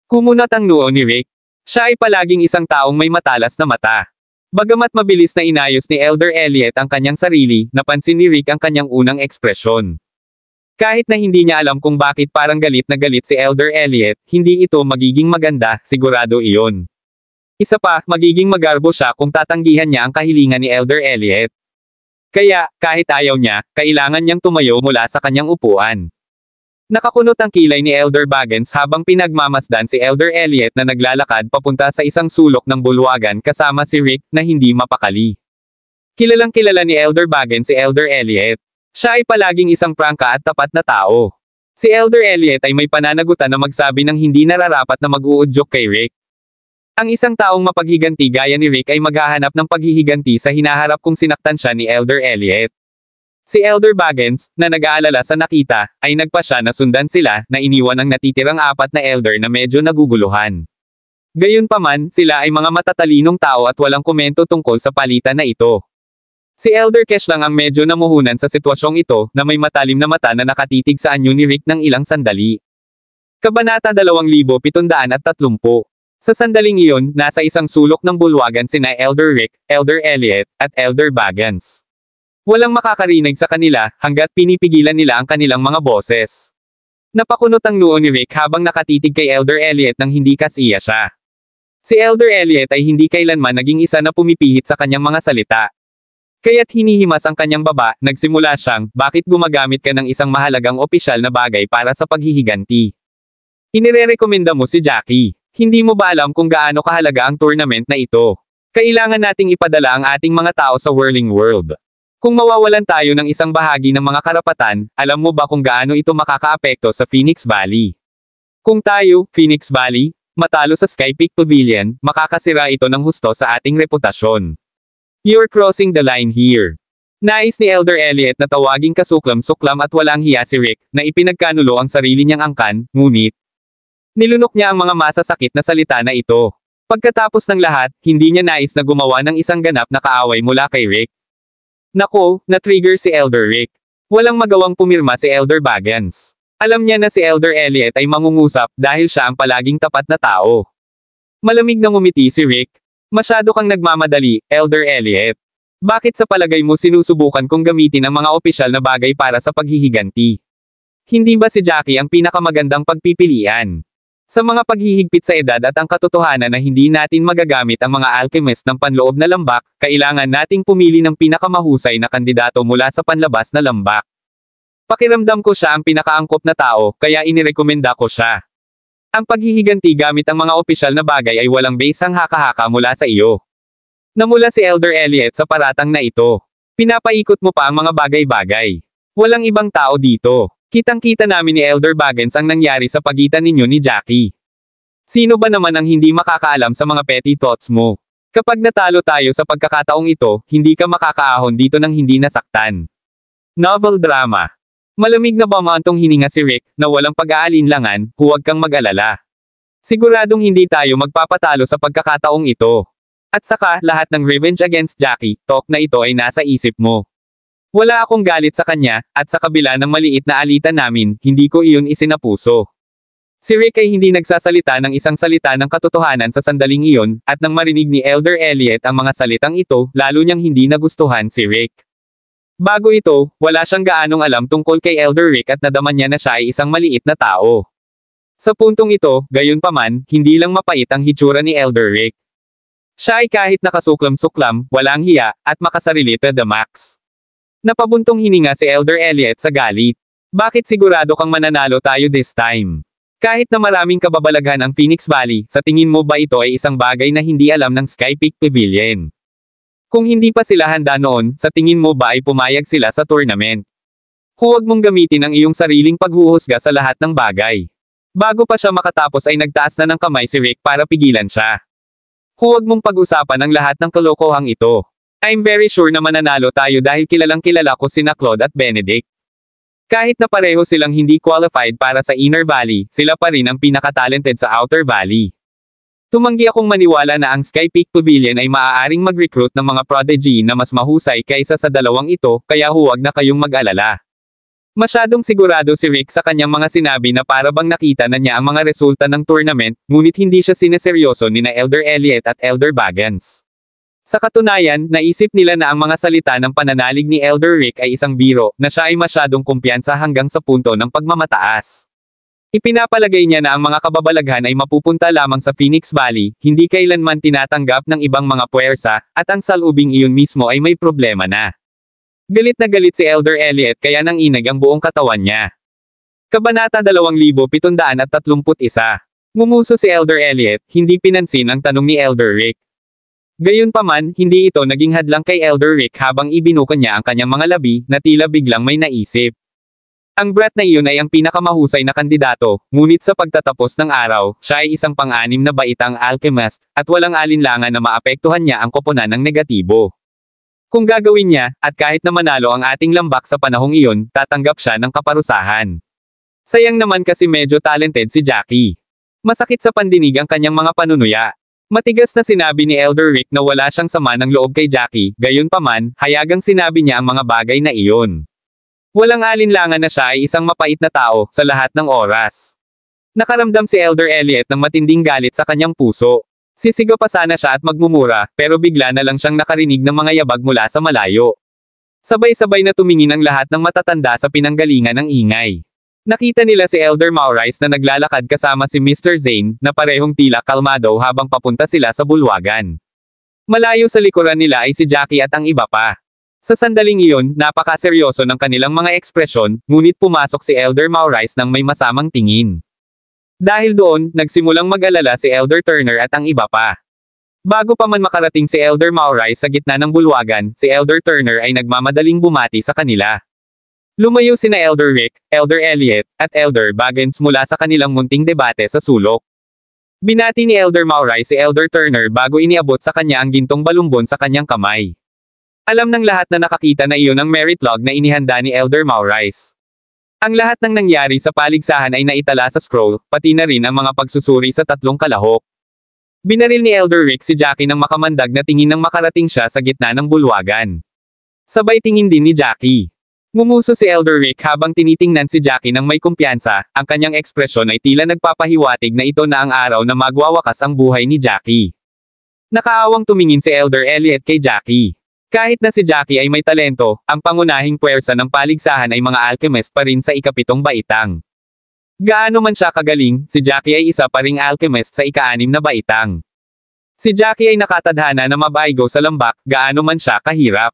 Kumunat ang noo ni Rick. Siya ay palaging isang taong may matalas na mata. Bagamat mabilis na inayos ni Elder Elliot ang kanyang sarili, napansin ni Rick ang kanyang unang ekspresyon. Kahit na hindi niya alam kung bakit parang galit na galit si Elder Elliot, hindi ito magiging maganda, sigurado iyon. Isa pa, magiging magarbo siya kung tatanggihan niya ang kahilingan ni Elder Elliot. Kaya, kahit ayaw niya, kailangan niyang tumayo mula sa kanyang upuan. Nakakunot ang kilay ni Elder Baggins habang pinagmamasdan si Elder Elliot na naglalakad papunta sa isang sulok ng bulwagan kasama si Rick, na hindi mapakali. Kilalang kilala ni Elder Baggins si Elder Elliot. Siya ay palaging isang prangka at tapat na tao. Si Elder Elliot ay may pananagutan na magsabi ng hindi nararapat na mag-uudyok kay Rick. Ang isang taong mapaghiganti gaya ni Rick ay maghahanap ng paghihiganti sa hinaharap kung sinaktan siya ni Elder Elliot. Si Elder Baggins, na nag-aalala sa nakita, ay nagpa siya na sundan sila, na iniwan ang natitirang 4 na elder na medyo naguguluhan. Gayunpaman, sila ay mga matatalinong tao at walang komento tungkol sa palitan na ito. Si Elder Kesh lang ang medyo namuhunan sa sitwasyong ito, na may matalim na mata na nakatitig sa anyo ni Rick ng ilang sandali. Kabanata 2730. Sa sandaling iyon, nasa isang sulok ng bulwagan sina Elder Rick, Elder Elliot, at Elder Baggins. Walang makakarinig sa kanila, hanggat pinipigilan nila ang kanilang mga boses. Napakunot ang noo ni Rick habang nakatitig kay Elder Elliot nang hindi kasiya siya. Si Elder Elliot ay hindi kailanman naging isa na pumipihit sa kanyang mga salita. Kaya't hinihimas ang kanyang baba, nagsimula siyang, bakit gumagamit ka ng isang mahalagang opisyal na bagay para sa paghihiganti? Inirerekomenda mo si Jackie. Hindi mo ba alam kung gaano kahalaga ang tournament na ito? Kailangan nating ipadala ang ating mga tao sa Whirling World. Kung mawawalan tayo ng isang bahagi ng mga karapatan, alam mo ba kung gaano ito makakaapekto sa Phoenix Valley? Kung tayo, Phoenix Valley, matalo sa Sky Peak Pavilion, makakasira ito ng husto sa ating reputasyon. You're crossing the line here. Nais ni Elder Elliot na tawaging kasuklam-suklam at walang hiya si Rick, na ipinagkanulo ang sarili niyang angkan, ngunit nilunok niya ang mga masasakit na salita na ito. Pagkatapos ng lahat, hindi niya nais na gumawa ng isang ganap na kaaway mula kay Rick. Nako, na-trigger si Elder Rick. Walang magawang pumirma si Elder Baggins. Alam niya na si Elder Elliot ay mangungusap dahil siya ang palaging tapat na tao. Malamig na ngumiti si Rick. Masyado kang nagmamadali, Elder Elliot. Bakit sa palagay mo sinusubukan kong gamitin ang mga opisyal na bagay para sa paghihiganti? Hindi ba si Jackie ang pinakamagandang pagpipilian? Sa mga paghihigpit sa edad at ang katotohanan na hindi natin magagamit ang mga alchemist ng panloob na lambak, kailangan nating pumili ng pinakamahusay na kandidato mula sa panlabas na lambak. Pakiramdam ko siya ang pinakaangkop na tao, kaya inirekomenda ko siya. Ang paghihiganti gamit ang mga opisyal na bagay ay walang basang haka-haka mula sa iyo. Namula si Elder Elliot sa paratang na ito. Pinapaikot mo pa ang mga bagay-bagay. Walang ibang tao dito. Kitang-kita namin ni Elder Baggins ang nangyari sa pagitan ninyo ni Jackie. Sino ba naman ang hindi makakaalam sa mga petty thoughts mo? Kapag natalo tayo sa pagkakataong ito, hindi ka makakaahon dito ng hindi nasaktan. Novel drama. Malamig na bumantong hininga si Rick, na walang pag-aalinlangan, huwag kang mag-alala. Siguradong hindi tayo magpapatalo sa pagkakataong ito. At saka, lahat ng revenge against Jackie, talk na ito ay nasa isip mo. Wala akong galit sa kanya, at sa kabila ng maliit na alitan namin, hindi ko iyon isinapuso. Si Rick ay hindi nagsasalita ng isang salita ng katotohanan sa sandaling iyon, at nang marinig ni Elder Elliot ang mga salitang ito, lalo niyang hindi nagustuhan si Rick. Bago ito, wala siyang gaanong alam tungkol kay Elder Rick at nadama niya na siya ay isang maliit na tao. Sa puntong ito, gayunpaman, hindi lang mapait ang hitsura ni Elder Rick. Siya ay kahit nakasuklam-suklam, walang hiya, at makasarili to the max. Napabuntong hininga si Elder Elliot sa galit. Bakit sigurado kang mananalo tayo this time? Kahit na maraming kababalaghan ang Phoenix Valley, sa tingin mo ba ito ay isang bagay na hindi alam ng Sky Peak Pavilion? Kung hindi pa sila handa noon, sa tingin mo ba ay pumayag sila sa tournament? Huwag mong gamitin ang iyong sariling paghuhusga sa lahat ng bagay. Bago pa siya makatapos ay nagtaas na ng kamay si Rick para pigilan siya. Huwag mong pag-usapan ang lahat ng kalokohang ito. I'm very sure na mananalo tayo dahil kilalang kilala ko sina Claude at Benedict. Kahit na pareho silang hindi qualified para sa Inner Valley, sila pa rin ang pinaka-talented sa Outer Valley. Tumanggi akong maniwala na ang Sky Peak Pavilion ay maaaring mag-recruit ng mga prodigy na mas mahusay kaysa sa dalawang ito, kaya huwag na kayong mag-alala. Masyadong sigurado si Rick sa kanyang mga sinabi na para bang nakita na niya ang mga resulta ng tournament, ngunit hindi siya sineseryoso ni na Elder Elliot at Elder Baggins. Sa katunayan, naisip nila na ang mga salita ng pananalig ni Elder Rick ay isang biro, na siya ay masyadong kumpiyansa hanggang sa punto ng pagmamataas. Ipinapalagay niya na ang mga kababalaghan ay mapupunta lamang sa Phoenix Valley, hindi kailanman tinatanggap ng ibang mga puwersa, at ang salubing iyon mismo ay may problema na. Galit na galit si Elder Elliot kaya nanginag ang buong katawan niya. Kabanata 2731. Ngumuso si Elder Elliot, hindi pinansin ang tanong ni Elder Rick. Gayunpaman, hindi ito naging hadlang kay Elder Rick habang ibinuka niya ang kanyang mga labi, na tila biglang may naisip. Ang brat na iyon ay ang pinakamahusay na kandidato, ngunit sa pagtatapos ng araw, siya ay isang pang-anim na baitang alchemist, at walang alinlangan na maapektuhan niya ang koponan ng negatibo. Kung gagawin niya, at kahit na manalo ang ating lambak sa panahong iyon, tatanggap siya ng kaparusahan. Sayang naman kasi medyo talented si Jackie. Masakit sa pandinig ang kanyang mga panunuya. Matigas na sinabi ni Elder Rick na wala siyang sama ng loob kay Jackie, gayunpaman, hayagang sinabi niya ang mga bagay na iyon. Walang alinlangan na siya ay isang mapait na tao, sa lahat ng oras. Nakaramdam si Elder Elliot ng matinding galit sa kanyang puso. Sisigaw pa sana siya at magmumura, pero bigla na lang siyang nakarinig ng mga yabag mula sa malayo. Sabay-sabay na tumingin ang lahat ng matatanda sa pinanggalingan ng ingay. Nakita nila si Elder Maurice na naglalakad kasama si Mr. Zane, na parehong tila kalmado habang papunta sila sa bulwagan. Malayo sa likuran nila ay si Jackie at ang iba pa. Sa sandaling iyon, napakaseryoso ng kanilang mga ekspresyon, ngunit pumasok si Elder Maurice nang may masamang tingin. Dahil doon, nagsimulang mag-alala si Elder Turner at ang iba pa. Bago pa man makarating si Elder Maurice sa gitna ng bulwagan, si Elder Turner ay nagmamadaling bumati sa kanila. Lumayo sina Elder Rick, Elder Elliot, at Elder Baggins mula sa kanilang munting debate sa sulok. Binati ni Elder Maurice si Elder Turner bago iniabot sa kanya ang gintong balumbon sa kanyang kamay. Alam ng lahat na nakakita na iyon ang merit log na inihanda ni Elder Maurice. Ang lahat ng nangyari sa paligsahan ay naitala sa scroll, pati na rin ang mga pagsusuri sa tatlong kalahok. Binaril ni Elder Rick si Jackie ng makamandag na tingin nang makarating siya sa gitna ng bulwagan. Sabay tingin din ni Jackie. Ngumuso si Elder Rick habang tinitingnan si Jackie ng may kumpiyansa, ang kanyang ekspresyon ay tila nagpapahiwatig na ito na ang araw na magwawakas ang buhay ni Jackie. Nakaawang tumingin si Elder Elliot kay Jackie. Kahit na si Jackie ay may talento, ang pangunahing puwersa ng paligsahan ay mga alchemist pa rin sa ikapitong baitang. Gaano man siya kagaling, si Jackie ay isa pa ring alchemist sa ika-6 na baitang. Si Jackie ay nakatadhana na mabaigo sa lambak, gaano man siya kahirap.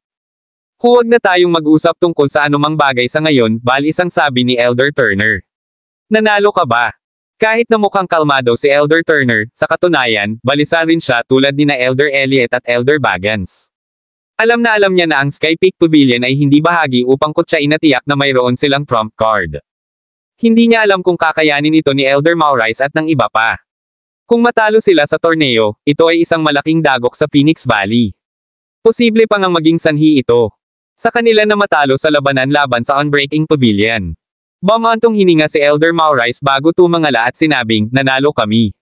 Huwag na tayong mag-usap tungkol sa anumang bagay sa ngayon, isang sabi ni Elder Turner. Nanalo ka ba? Kahit na mukhang kalmado si Elder Turner, sa katunayan, balisa rin siya tulad ni na Elder Elliot at Elder Baggins. Alam niya na ang Sky Peak Pavilion ay hindi bahagi upang kutsain na tiyak na mayroon silang trump card. Hindi niya alam kung kakayanin ito ni Elder Maurice at ng iba pa. Kung matalo sila sa torneo, ito ay isang malaking dagok sa Phoenix Valley. Posible pa ngang maging sanhi ito. Sa kanila na matalo sa labanan laban sa Unbreaking Pavilion. Bumantong hininga si Elder Maurice bago tumangala at sinabing, nanalo kami.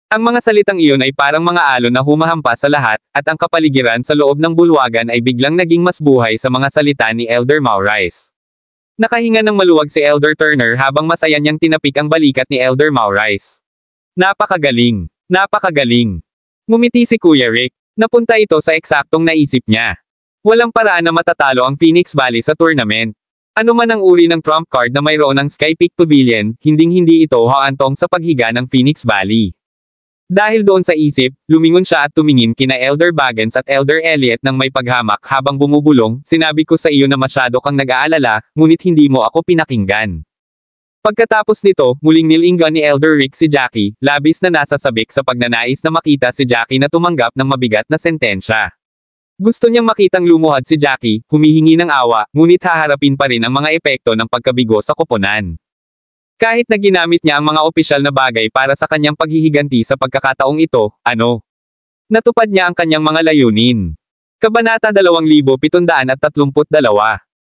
Ang mga salitang iyon ay parang mga alon na humahampas sa lahat, at ang kapaligiran sa loob ng bulwagan ay biglang naging mas buhay sa mga salita ni Elder Maurice. Nakahinga ng maluwag si Elder Turner habang masaya niyang tinapik ang balikat ni Elder Maurice. Napakagaling! Napakagaling! Ngumiti si Kuya Rick. Napunta ito sa eksaktong naisip niya. Walang paraan na matatalo ang Phoenix Valley sa tournament. Ano man ang uri ng trump card na mayroon ng Sky Peak Pavilion, hinding-hindi ito haantong sa paghiga ng Phoenix Valley. Dahil doon sa isip, lumingon siya at tumingin kina Elder Baggins at Elder Elliot nang may paghamak habang bumubulong, sinabi ko sa iyo na masyado kang nag-aalala, ngunit hindi mo ako pinakinggan. Pagkatapos nito, muling nilinggan ni Elder Rick si Jackie, labis na nasasabik sa pagnanais na makita si Jackie na tumanggap ng mabigat na sentensya. Gusto niyang makitang lumuhad si Jackie, humihingi ng awa, ngunit haharapin pa rin ang mga epekto ng pagkabigo sa koponan. Kahit na ginamit niya ang mga opisyal na bagay para sa kanyang paghihiganti sa pagkakataong ito, natupad niya ang kanyang mga layunin. Kabanata 2732.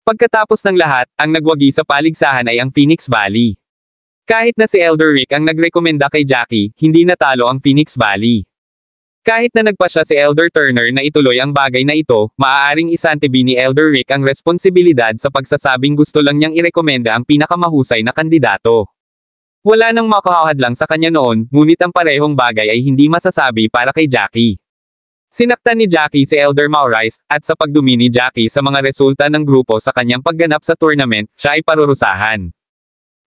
Pagkatapos ng lahat, ang nagwagi sa paligsahan ay ang Phoenix Valley. Kahit na si Elder Rick ang nagrekomenda kay Jackie, hindi natalo ang Phoenix Valley. Kahit na nagpa siya si Elder Turner na ituloy ang bagay na ito, maaaring isantabi ni Elder Rick ang responsibilidad sa pagsasabing gusto lang niyang irekomenda ang pinakamahusay na kandidato. Wala nang makahahadlang sa kanya noon, ngunit ang parehong bagay ay hindi masasabi para kay Jackie. Sinaktan ni Jackie si Elder Maurice, at sa pagdumi ni Jackie sa mga resulta ng grupo sa kanyang pagganap sa tournament, siya ay parurusahan.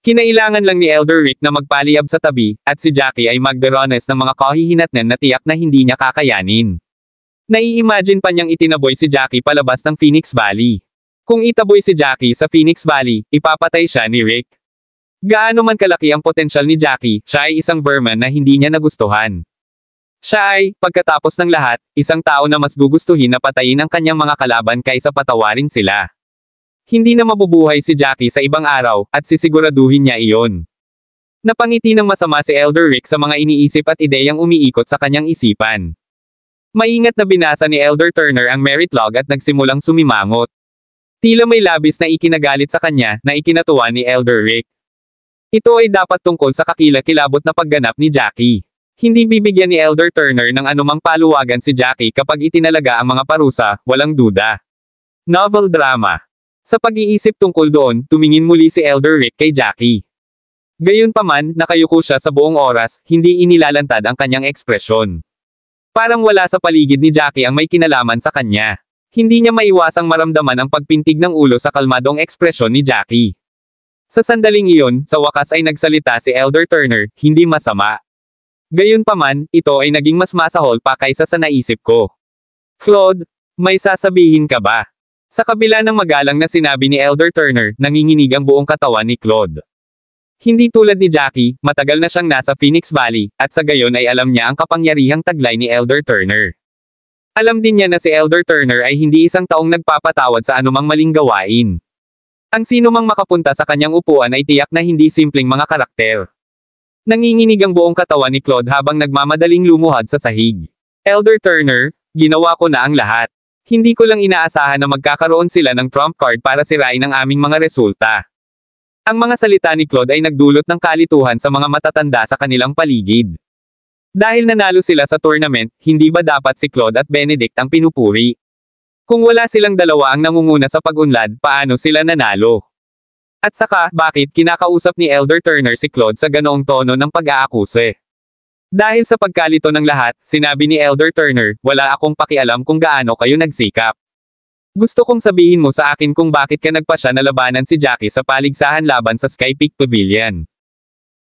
Kinailangan lang ni Elder Rick na magpaliyab sa tabi, at si Jackie ay magderanes ng mga kahihinatnan na tiyak na hindi niya kakayanin. Nai-imagine pa niyang itinaboy si Jackie palabas ng Phoenix Valley. Kung itaboy si Jackie sa Phoenix Valley, ipapatay siya ni Rick. Gaano man kalaki ang potensyal ni Jackie, siya ay isang vermin na hindi niya nagustuhan. Siya ay, pagkatapos ng lahat, isang tao na mas gugustuhin na patayin ang kanyang mga kalaban kaysa patawarin sila. Hindi na mabubuhay si Jackie sa ibang araw, at sisiguraduhin niya iyon. Napangiti ng masama si Elder Rick sa mga iniisip at ideyang umiikot sa kanyang isipan. Maingat na binasa ni Elder Turner ang merit log at nagsimulang sumimangot. Tila may labis na ikinagalit sa kanya, na ikinatuwa ni Elder Rick. Ito ay dapat tungkol sa kakilakilabot na pagganap ni Jackie. Hindi bibigyan ni Elder Turner ng anumang paluwagan si Jackie kapag itinalaga ang mga parusa, walang duda. Novel drama. Sa pag-iisip tungkol doon, tumingin muli si Elder Rick kay Jackie. Gayunpaman, nakayuko siya sa buong oras, hindi inilalantad ang kanyang ekspresyon. Parang wala sa paligid ni Jackie ang may kinalaman sa kanya. Hindi niya maiwasang maramdaman ang pagpintig ng ulo sa kalmadong ekspresyon ni Jackie. Sa sandaling iyon, sa wakas ay nagsalita si Elder Turner, hindi masama. Gayunpaman, ito ay naging mas masahol pa kaysa sa naisip ko. Claude, may sasabihin ka ba? Sa kabila ng magalang na sinabi ni Elder Turner, nanginginig ang buong katawan ni Claude. Hindi tulad ni Jackie, matagal na siyang nasa Phoenix Valley, at sa gayon ay alam niya ang kapangyarihang taglay ni Elder Turner. Alam din niya na si Elder Turner ay hindi isang taong nagpapatawad sa anumang maling gawain. Ang sino mang makapunta sa kanyang upuan ay tiyak na hindi simpleng mga karakter. Nanginginig ang buong katawan ni Claude habang nagmamadaling lumuhad sa sahig. Elder Turner, ginawa ko na ang lahat. Hindi ko lang inaasahan na magkakaroon sila ng trump card para sirain ang aming mga resulta. Ang mga salita ni Claude ay nagdulot ng kalituhan sa mga matatanda sa kanilang paligid. Dahil nanalo sila sa tournament, hindi ba dapat si Claude at Benedict ang pinupuri? Kung wala silang dalawa ang nangunguna sa pag-unlad, paano sila nanalo? At saka, bakit kinakausap ni Elder Turner si Claude sa ganoong tono ng pag-aakuse? Dahil sa pagkalito ng lahat, sinabi ni Elder Turner, wala akong pakialam kung gaano kayo nagsikap. Gusto kong sabihin mo sa akin kung bakit ka nagpasya na labanan si Jackie sa paligsahan laban sa Sky Peak Pavilion.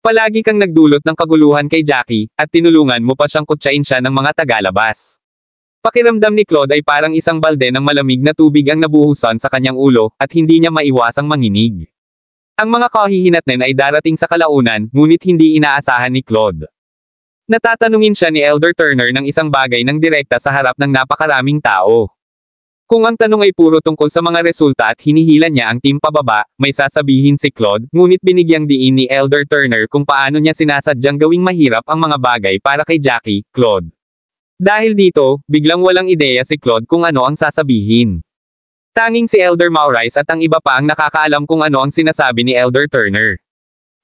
Palagi kang nagdulot ng kaguluhan kay Jackie, at tinulungan mo pa siyang kutsain siya ng mga tagalabas. Pakiramdam ni Claude ay parang isang balde ng malamig na tubig ang nabuhusan sa kanyang ulo, at hindi niya maiwasang manginig. Ang mga kahihinatnan ay darating sa kalaunan, ngunit hindi inaasahan ni Claude. Natatanungin siya ni Elder Turner ng isang bagay ng direkta sa harap ng napakaraming tao. Kung ang tanong ay puro tungkol sa mga resulta at hinihila niya ang team pababa, may sasabihin si Claude, ngunit binigyang diin ni Elder Turner kung paano niya sinasadyang gawing mahirap ang mga bagay para kay Jackie, Claude. Dahil dito, biglang walang ideya si Claude kung ano ang sasabihin. Tanging si Elder Maurice at ang iba pa ang nakakaalam kung ano ang sinasabi ni Elder Turner.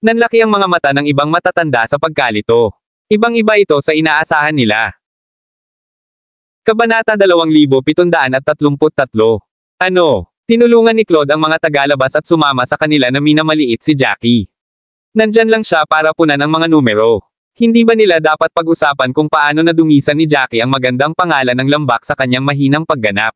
Nanlaki ang mga mata ng ibang matatanda sa pagkalito. Ibang-iba ito sa inaasahan nila. Kabanata 2733. Ano? Tinulungan ni Claude ang mga tagalabas at sumama sa kanila na minamaliit si Jackie. Nandyan lang siya para punan ang mga numero. Hindi ba nila dapat pag-usapan kung paano nadungisan ni Jackie ang magandang pangalan ng lambak sa kanyang mahinang pagganap?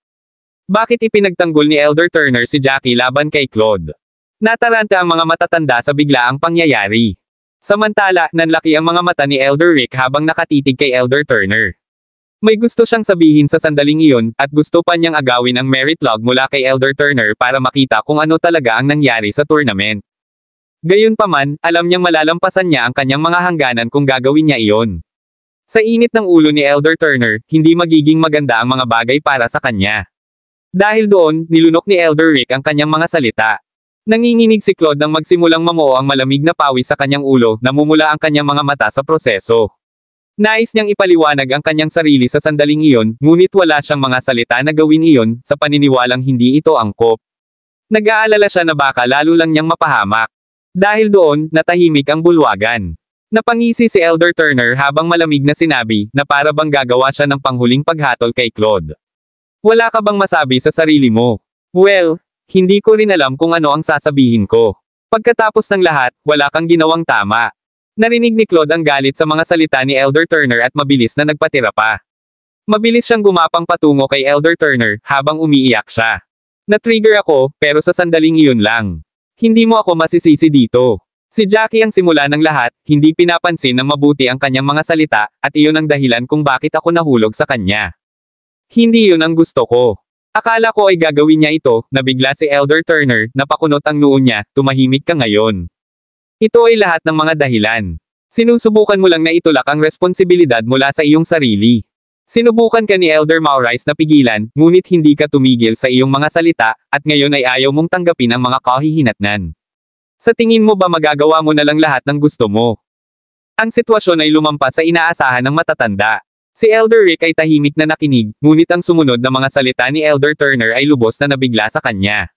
Bakit ipinagtanggol ni Elder Turner si Jackie laban kay Claude? Nataranta ang mga matatanda sa biglaang pangyayari. Samantala, nanlaki ang mga mata ni Elder Rick habang nakatitig kay Elder Turner. May gusto siyang sabihin sa sandaling iyon, at gusto pa niyang agawin ang merit log mula kay Elder Turner para makita kung ano talaga ang nangyari sa tournament. Gayunpaman, alam niyang malalampasan niya ang kanyang mga hangganan kung gagawin niya iyon. Sa init ng ulo ni Elder Turner, hindi magiging maganda ang mga bagay para sa kanya. Dahil doon, nilunok ni Elder Rick ang kanyang mga salita. Nanginginig si Claude nang magsimulang mamuo ang malamig na pawis sa kanyang ulo, namumula ang kanyang mga mata sa proseso. Nais niyang ipaliwanag ang kanyang sarili sa sandaling iyon, ngunit wala siyang mga salita na gawin iyon, sa paniniwalang hindi ito angkop. Nag-aalala siya na baka lalo lang niyang mapahamak. Dahil doon, natahimik ang bulwagan. Napangisi si Elder Turner habang malamig na sinabi, na para bang gagawa siya ng panghuling paghatol kay Claude. Wala ka bang masabi sa sarili mo? Well, hindi ko rin alam kung ano ang sasabihin ko. Pagkatapos ng lahat, wala kang ginawang tama. Narinig ni Claude ang galit sa mga salita ni Elder Turner at mabilis na nagpatira pa. Mabilis siyang gumapang patungo kay Elder Turner, habang umiiyak siya. Na-trigger ako, pero sa sandaling iyon lang. Hindi mo ako masisisi dito. Si Jackie ang simula ng lahat, hindi pinapansin ng mabuti ang kanyang mga salita, at iyon ang dahilan kung bakit ako nahulog sa kanya. Hindi yun ang gusto ko. Akala ko ay gagawin niya ito, nabigla si Elder Turner, napakunot ang noo niya, tumahimik ka ngayon. Ito ay lahat ng mga dahilan. Sinusubukan mo lang na itulak ang responsibilidad mula sa iyong sarili. Sinubukan ka ni Elder Maurice na pigilan, ngunit hindi ka tumigil sa iyong mga salita, at ngayon ay ayaw mong tanggapin ang mga kahihinatnan. Sa tingin mo ba magagawa mo na lang lahat ng gusto mo? Ang sitwasyon ay lumampas sa inaasahan ng matatanda. Si Elder Rick ay tahimik na nakinig, ngunit ang sumunod na mga salita ni Elder Turner ay lubos na nabigla sa kanya.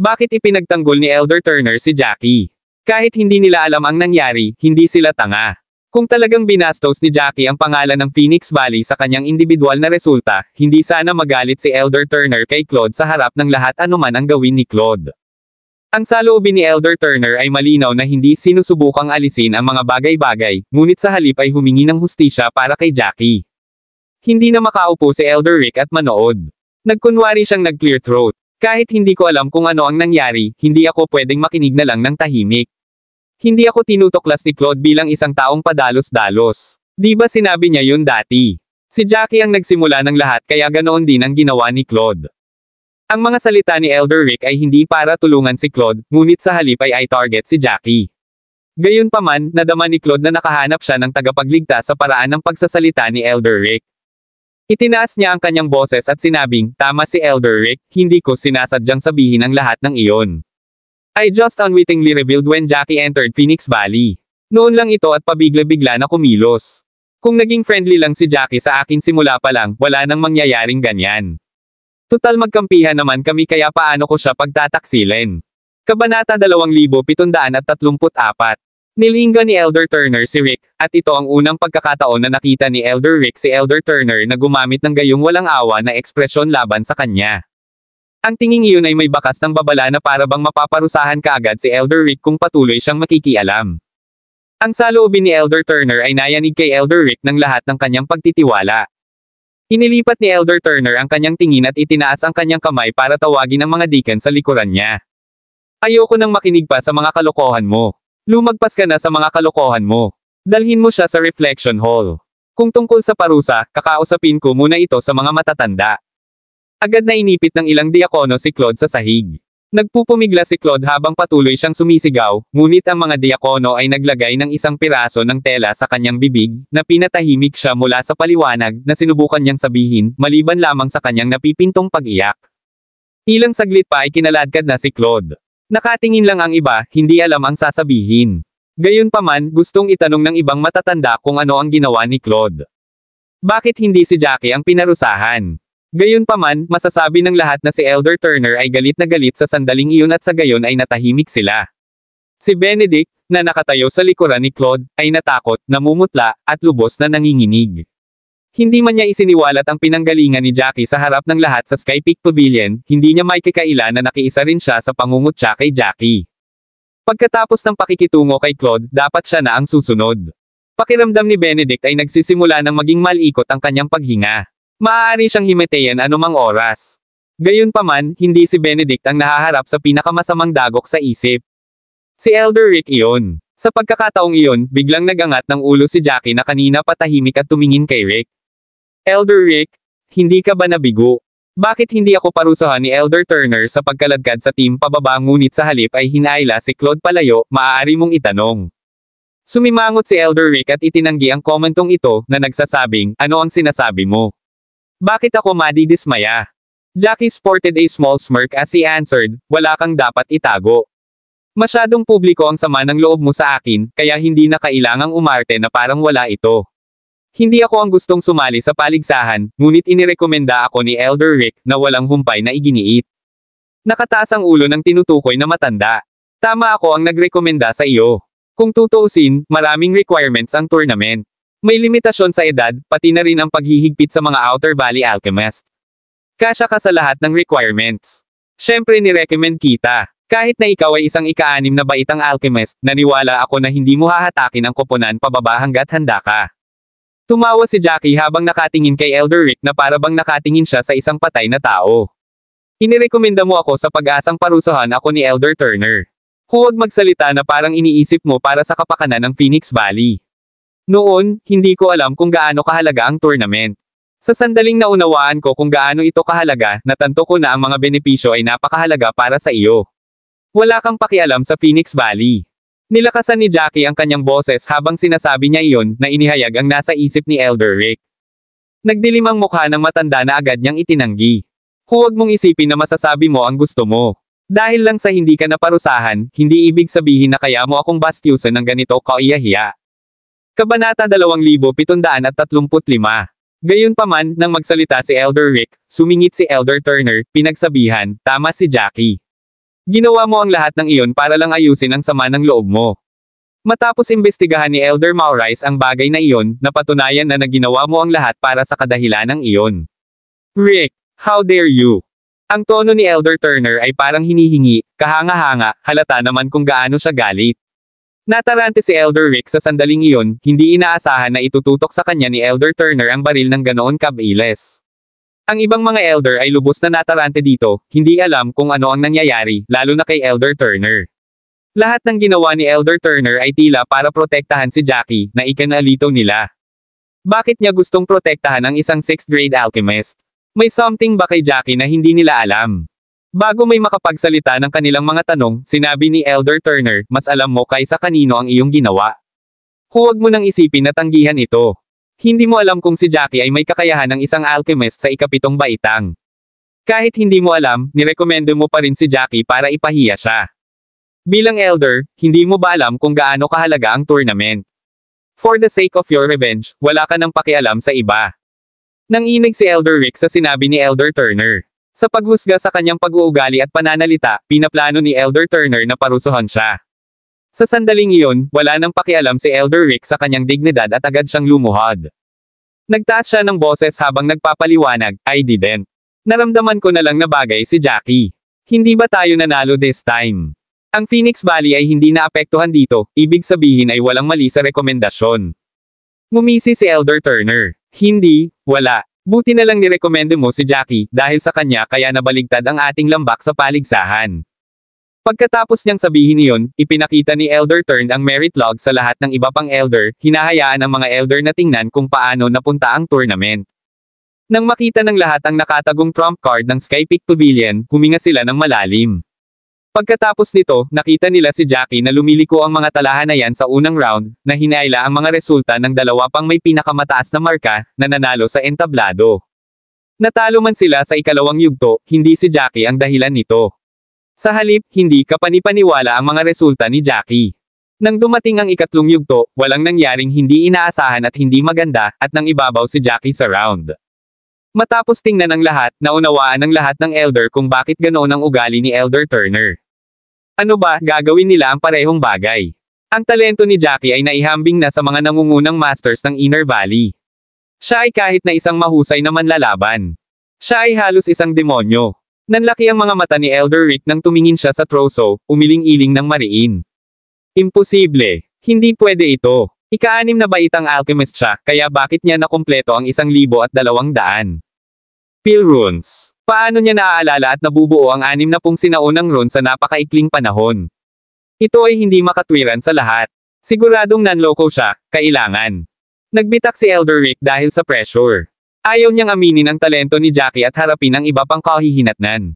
Bakit ipinagtanggol ni Elder Turner si Jackie? Kahit hindi nila alam ang nangyari, hindi sila tanga. Kung talagang binastos ni Jackie ang pangalan ng Phoenix Valley sa kanyang individual na resulta, hindi sana magalit si Elder Turner kay Claude sa harap ng lahat anuman ang gawin ni Claude. Ang saloobin ni Elder Turner ay malinaw na hindi sinusubukang alisin ang mga bagay-bagay, ngunit sa halip ay humingi ng hustisya para kay Jackie. Hindi na makaupo si Elder Rick at manood. Nagkunwari siyang nag-clear throat. Kahit hindi ko alam kung ano ang nangyari, hindi ako pwedeng makinig na lang ng tahimik. Hindi ako tinutuklas ni Claude bilang isang taong padalos-dalos. Di ba sinabi niya yun dati? Si Jackie ang nagsimula ng lahat kaya ganoon din ang ginawa ni Claude. Ang mga salita ni Elder Rick ay hindi para tulungan si Claude, ngunit sa halip ay target si Jackie. Gayunpaman, nadama ni Claude na nakahanap siya ng tagapagligtas sa paraan ng pagsasalita ni Elder Rick. Itinaas niya ang kanyang boses at sinabing, tama si Elder Rick, hindi ko sinasadyang sabihin ang lahat ng iyon. I just unwittingly revealed when Jackie entered Phoenix Valley. Noon lang ito at pabigla-bigla na kumilos. Kung naging friendly lang si Jackie sa akin simula pa lang, wala nang mangyayaring ganyan. Tutal magkampihan naman kami kaya paano ko siya pagtataksilin. Kabanata 2734. Nilinga ni Elder Turner si Rick, at ito ang unang pagkakataon na nakita ni Elder Rick si Elder Turner na gumamit ng gayong walang awa na ekspresyon laban sa kanya. Ang tinging iyon ay may bakas ng babala na para bang mapaparusahan kaagad si Elder Rick kung patuloy siyang makikialam. Ang saloobin ni Elder Turner ay nayanig kay Elder Rick ng lahat ng kanyang pagtitiwala. Inilipat ni Elder Turner ang kanyang tingin at itinaas ang kanyang kamay para tawagin ang mga deacon sa likuran niya. Ayoko nang makinig pa sa mga kalokohan mo. Lumagpas ka na sa mga kalokohan mo. Dalhin mo siya sa reflection hall. Kung tungkol sa parusa, kakausapin ko muna ito sa mga matatanda. Agad na inipit ng ilang diakono si Claude sa sahig. Nagpupumigla si Claude habang patuloy siyang sumisigaw, ngunit ang mga diakono ay naglagay ng isang piraso ng tela sa kanyang bibig, na pinatahimik siya mula sa paliwanag na sinubukan niyang sabihin, maliban lamang sa kanyang napipintong pag-iyak. Ilang saglit pa ay kinaladkad na si Claude. Nakatingin lang ang iba, hindi alam ang sasabihin. Gayunpaman, gustong itanong ng ibang matatanda kung ano ang ginawa ni Claude. Bakit hindi si Jackie ang pinarusahan? Gayunpaman, masasabi ng lahat na si Elder Turner ay galit na galit sa sandaling iyon at sa gayon ay natahimik sila. Si Benedict, na nakatayo sa likuran ni Claude, ay natakot, namumutla, at lubos na nanginginig. Hindi man niya isiniwalat ang pinanggalingan ni Jackie sa harap ng lahat sa Sky Peak Pavilion, hindi niya maikikaila na nakiisa rin siya sa pangungutya kay Jackie. Pagkatapos ng pakikitungo kay Claude, dapat siya na ang susunod. Pakiramdam ni Benedict ay nagsisimula ng maging malikot ang kanyang paghinga. Maaari siyang himatayan anumang oras. Gayunpaman, hindi si Benedict ang nahaharap sa pinakamasamang dagok sa isip. Si Elder Rick iyon. Sa pagkakataong iyon, biglang nagangat ng ulo si Jackie na kanina patahimik at tumingin kay Rick. Elder Rick, hindi ka ba nabigo? Bakit hindi ako parusahan ni Elder Turner sa pagkaladkad sa team pababa ngunit sa halip ay hinaila si Claude palayo, maaari mong itanong. Sumimangot si Elder Rick at itinanggi ang komentong ito na nagsasabing, ano ang sinasabi mo? Bakit ako madidismaya? Jackie sported a small smirk as he answered, wala kang dapat itago. Masyadong publiko ang sama ng loob mo sa akin, kaya hindi na kailangang umarte na parang wala ito. Hindi ako ang gustong sumali sa paligsahan, ngunit inirekomenda ako ni Elder Rick na walang humpay na iginiit. Nakataas ang ulo ng tinutukoy na matanda. Tama ako ang nagrekomenda sa iyo. Kung tutuusin, maraming requirements ang tournament. May limitasyon sa edad, pati na rin ang paghihigpit sa mga Outer Valley Alchemist. Kasya ka sa lahat ng requirements. Siyempre nirecommend kita. Kahit na ikaw ay isang ika-6 na baitang alchemist, naniwala ako na hindi mo hahatakin ang koponan pababa hanggat handa ka. Tumawa si Jackie habang nakatingin kay Elder Rick na para bang nakatingin siya sa isang patay na tao. Inirekomenda mo ako sa pag-asang parusahan ako ni Elder Turner. Huwag magsalita na parang iniisip mo para sa kapakanan ng Phoenix Valley. Noon, hindi ko alam kung gaano kahalaga ang tournament. Sa sandaling naunawaan ko kung gaano ito kahalaga, natanto ko na ang mga benepisyo ay napakahalaga para sa iyo. Wala kang pakialam sa Phoenix Valley. Nilakasan ni Jackie ang kanyang boses habang sinasabi niya iyon na inihayag ang nasa isip ni Elder Rick. Nagdilim ang mukha ng matanda na agad niyang itinanggi. Huwag mong isipin na masasabi mo ang gusto mo. Dahil lang sa hindi ka naparusahan, hindi ibig sabihin na kaya mo akong bastyusan ng ganito kaiyahiya. Kabanata 2735. Gayunpaman, nang magsalita si Elder Rick, sumingit si Elder Turner, pinagsabihan, tama si Jackie. Ginawa mo ang lahat ng iyon para lang ayusin ang sama ng loob mo. Matapos imbestigahan ni Elder Maurice ang bagay na iyon, napatunayan na naginawa mo ang lahat para sa kadahilanang iyon. Rick, how dare you? Ang tono ni Elder Turner ay parang hinihingi, kahanga-hanga, halata naman kung gaano siya galit. Natarante si Elder Rick sa sandaling iyon, hindi inaasahan na itututok sa kanya ni Elder Turner ang baril ng ganoon kabilis. Ang ibang mga elder ay lubos na natarante dito, hindi alam kung ano ang nangyayari, lalo na kay Elder Turner. Lahat ng ginawa ni Elder Turner ay tila para protektahan si Jackie, na ikanalito nila. Bakit niya gustong protektahan ang isang 6th grade alchemist? May something ba kay Jackie na hindi nila alam? Bago may makapagsalita ng kanilang mga tanong, sinabi ni Elder Turner, mas alam mo kaysa kanino ang iyong ginawa. Huwag mo nang isipin na tanggihan ito. Hindi mo alam kung si Jackie ay may kakayahan ng isang alchemist sa ikapitong baitang. Kahit hindi mo alam, nirekomendo mo pa rin si Jackie para ipahiya siya. Bilang elder, hindi mo ba alam kung gaano kahalaga ang tournament? For the sake of your revenge, wala ka nang pakialam sa iba. Nanginig si Elder Rick sa sinabi ni Elder Turner. Sa paghusga sa kanyang pag-uugali at pananalita, pinaplano ni Elder Turner na parusuhan siya. Sa sandaling iyon, wala nang pakialam si Elder Rick sa kanyang dignidad at agad siyang lumuhod. Nagtaas siya ng boses habang nagpapaliwanag, I didn't. Naramdaman ko na lang na bagay si Jackie. Hindi ba tayo nanalo this time? Ang Phoenix Valley ay hindi naapektuhan dito, ibig sabihin ay walang mali sa rekomendasyon. Ngumisi si Elder Turner. Hindi, wala. Buti na lang nirekomende mo si Jackie, dahil sa kanya kaya nabaligtad ang ating lambak sa paligsahan. Pagkatapos niyang sabihin iyon, ipinakita ni Elder Turn ang merit log sa lahat ng iba pang Elder, hinahayaan ang mga Elder na tingnan kung paano napunta ang tournament. Nang makita ng lahat ang nakatagong trump card ng Sky Peak Pavilion, huminga sila ng malalim. Pagkatapos nito, nakita nila si Jackie na lumiliko ang mga talahanayan sa unang round, na hinaila ang mga resulta ng dalawa pang may pinakamataas na marka, na nanalo sa entablado. Natalo man sila sa ikalawang yugto, hindi si Jackie ang dahilan nito. Sa halip, hindi kapanipaniwala ang mga resulta ni Jackie. Nang dumating ang ikatlong yugto, walang nangyaring hindi inaasahan at hindi maganda, at nang ibabaw si Jackie sa round. Matapos tingnan ng lahat, naunawaan ng lahat ng Elder kung bakit ganoon ang ugali ni Elder Turner. Ano ba, gagawin nila ang parehong bagay? Ang talento ni Jackie ay naihambing na sa mga nangungunang masters ng Inner Valley. Siya ay kahit na isang mahusay na manlalaban. Siya ay halos isang demonyo. Nanlaki ang mga mata ni Elder Rick nang tumingin siya sa troso, umiling-iling ng mariin. Imposible. Hindi pwede ito. Ika-6 na baitang alchemist siya, kaya bakit niya nakumpleto ang 1,200? Peel runes. Paano niya naaalala at nabubuo ang 60 sinaunang runes sa napakaikling panahon? Ito ay hindi makatwiran sa lahat. Siguradong nanloko siya, kailangan. Nagbitak si Elder Rick dahil sa pressure. Ayaw niyang aminin ang talento ni Jackie at harapin ang iba pang kahihinatnan.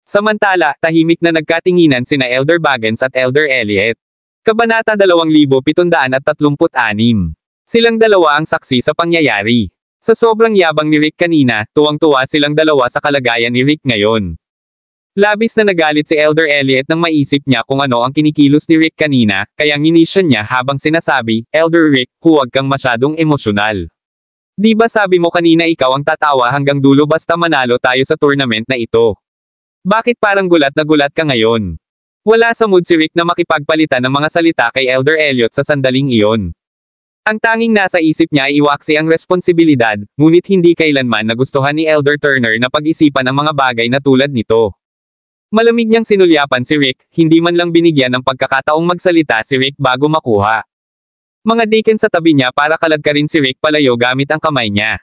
Samantala, tahimik na nagkatinginan sina Elder Baggins at Elder Elliot. Kabanata 2736. Silang dalawa ang saksi sa pangyayari. Sa sobrang yabang ni Rick kanina, tuwang-tuwa silang dalawa sa kalagayan ni Rick ngayon. Labis na nagalit si Elder Elliot nang maisip niya kung ano ang kinikilos ni Rick kanina, kaya nginisyon niya habang sinasabi, Elder Rick, huwag kang masyadong emosyonal. Di ba sabi mo kanina ikaw ang tatawa hanggang dulo basta manalo tayo sa tournament na ito? Bakit parang gulat na gulat ka ngayon? Wala sa mood si Rick na makipagpalitan ng mga salita kay Elder Elliot sa sandaling iyon. Ang tanging nasa isip niya ay iwaksi ang responsibilidad, ngunit hindi kailanman nagustuhan ni Elder Turner na pag-isipan ang mga bagay na tulad nito. Malamig niyang sinulyapan si Rick, hindi man lang binigyan ng pagkakataong magsalita si Rick bago makuha. Mga diken sa tabi niya para kaladkarin si Rick palayo gamit ang kamay niya.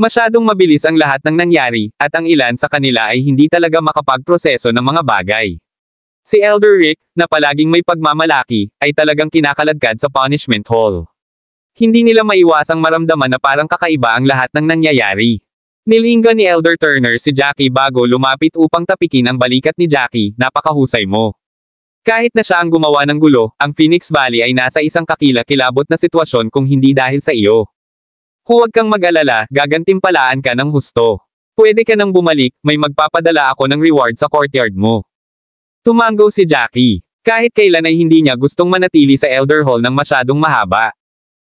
Masyadong mabilis ang lahat ng nangyari, at ang ilan sa kanila ay hindi talaga makapagproseso ng mga bagay. Si Elder Rick, na palaging may pagmamalaki, ay talagang kinakaladkad sa punishment hall. Hindi nila maiwasang maramdaman na parang kakaiba ang lahat ng nangyayari. Nilinggan ni Elder Turner si Jackie bago lumapit upang tapikin ang balikat ni Jackie, napakahusay mo. Kahit na siya ang gumawa ng gulo, ang Phoenix Valley ay nasa isang kakilakilabot na sitwasyon kung hindi dahil sa iyo. Huwag kang mag-alala, gagantimpalaan ka ng husto. Pwede ka nang bumalik, may magpapadala ako ng reward sa courtyard mo. Tumango si Jackie. Kahit kailan ay hindi niya gustong manatili sa Elder Hall ng masyadong mahaba.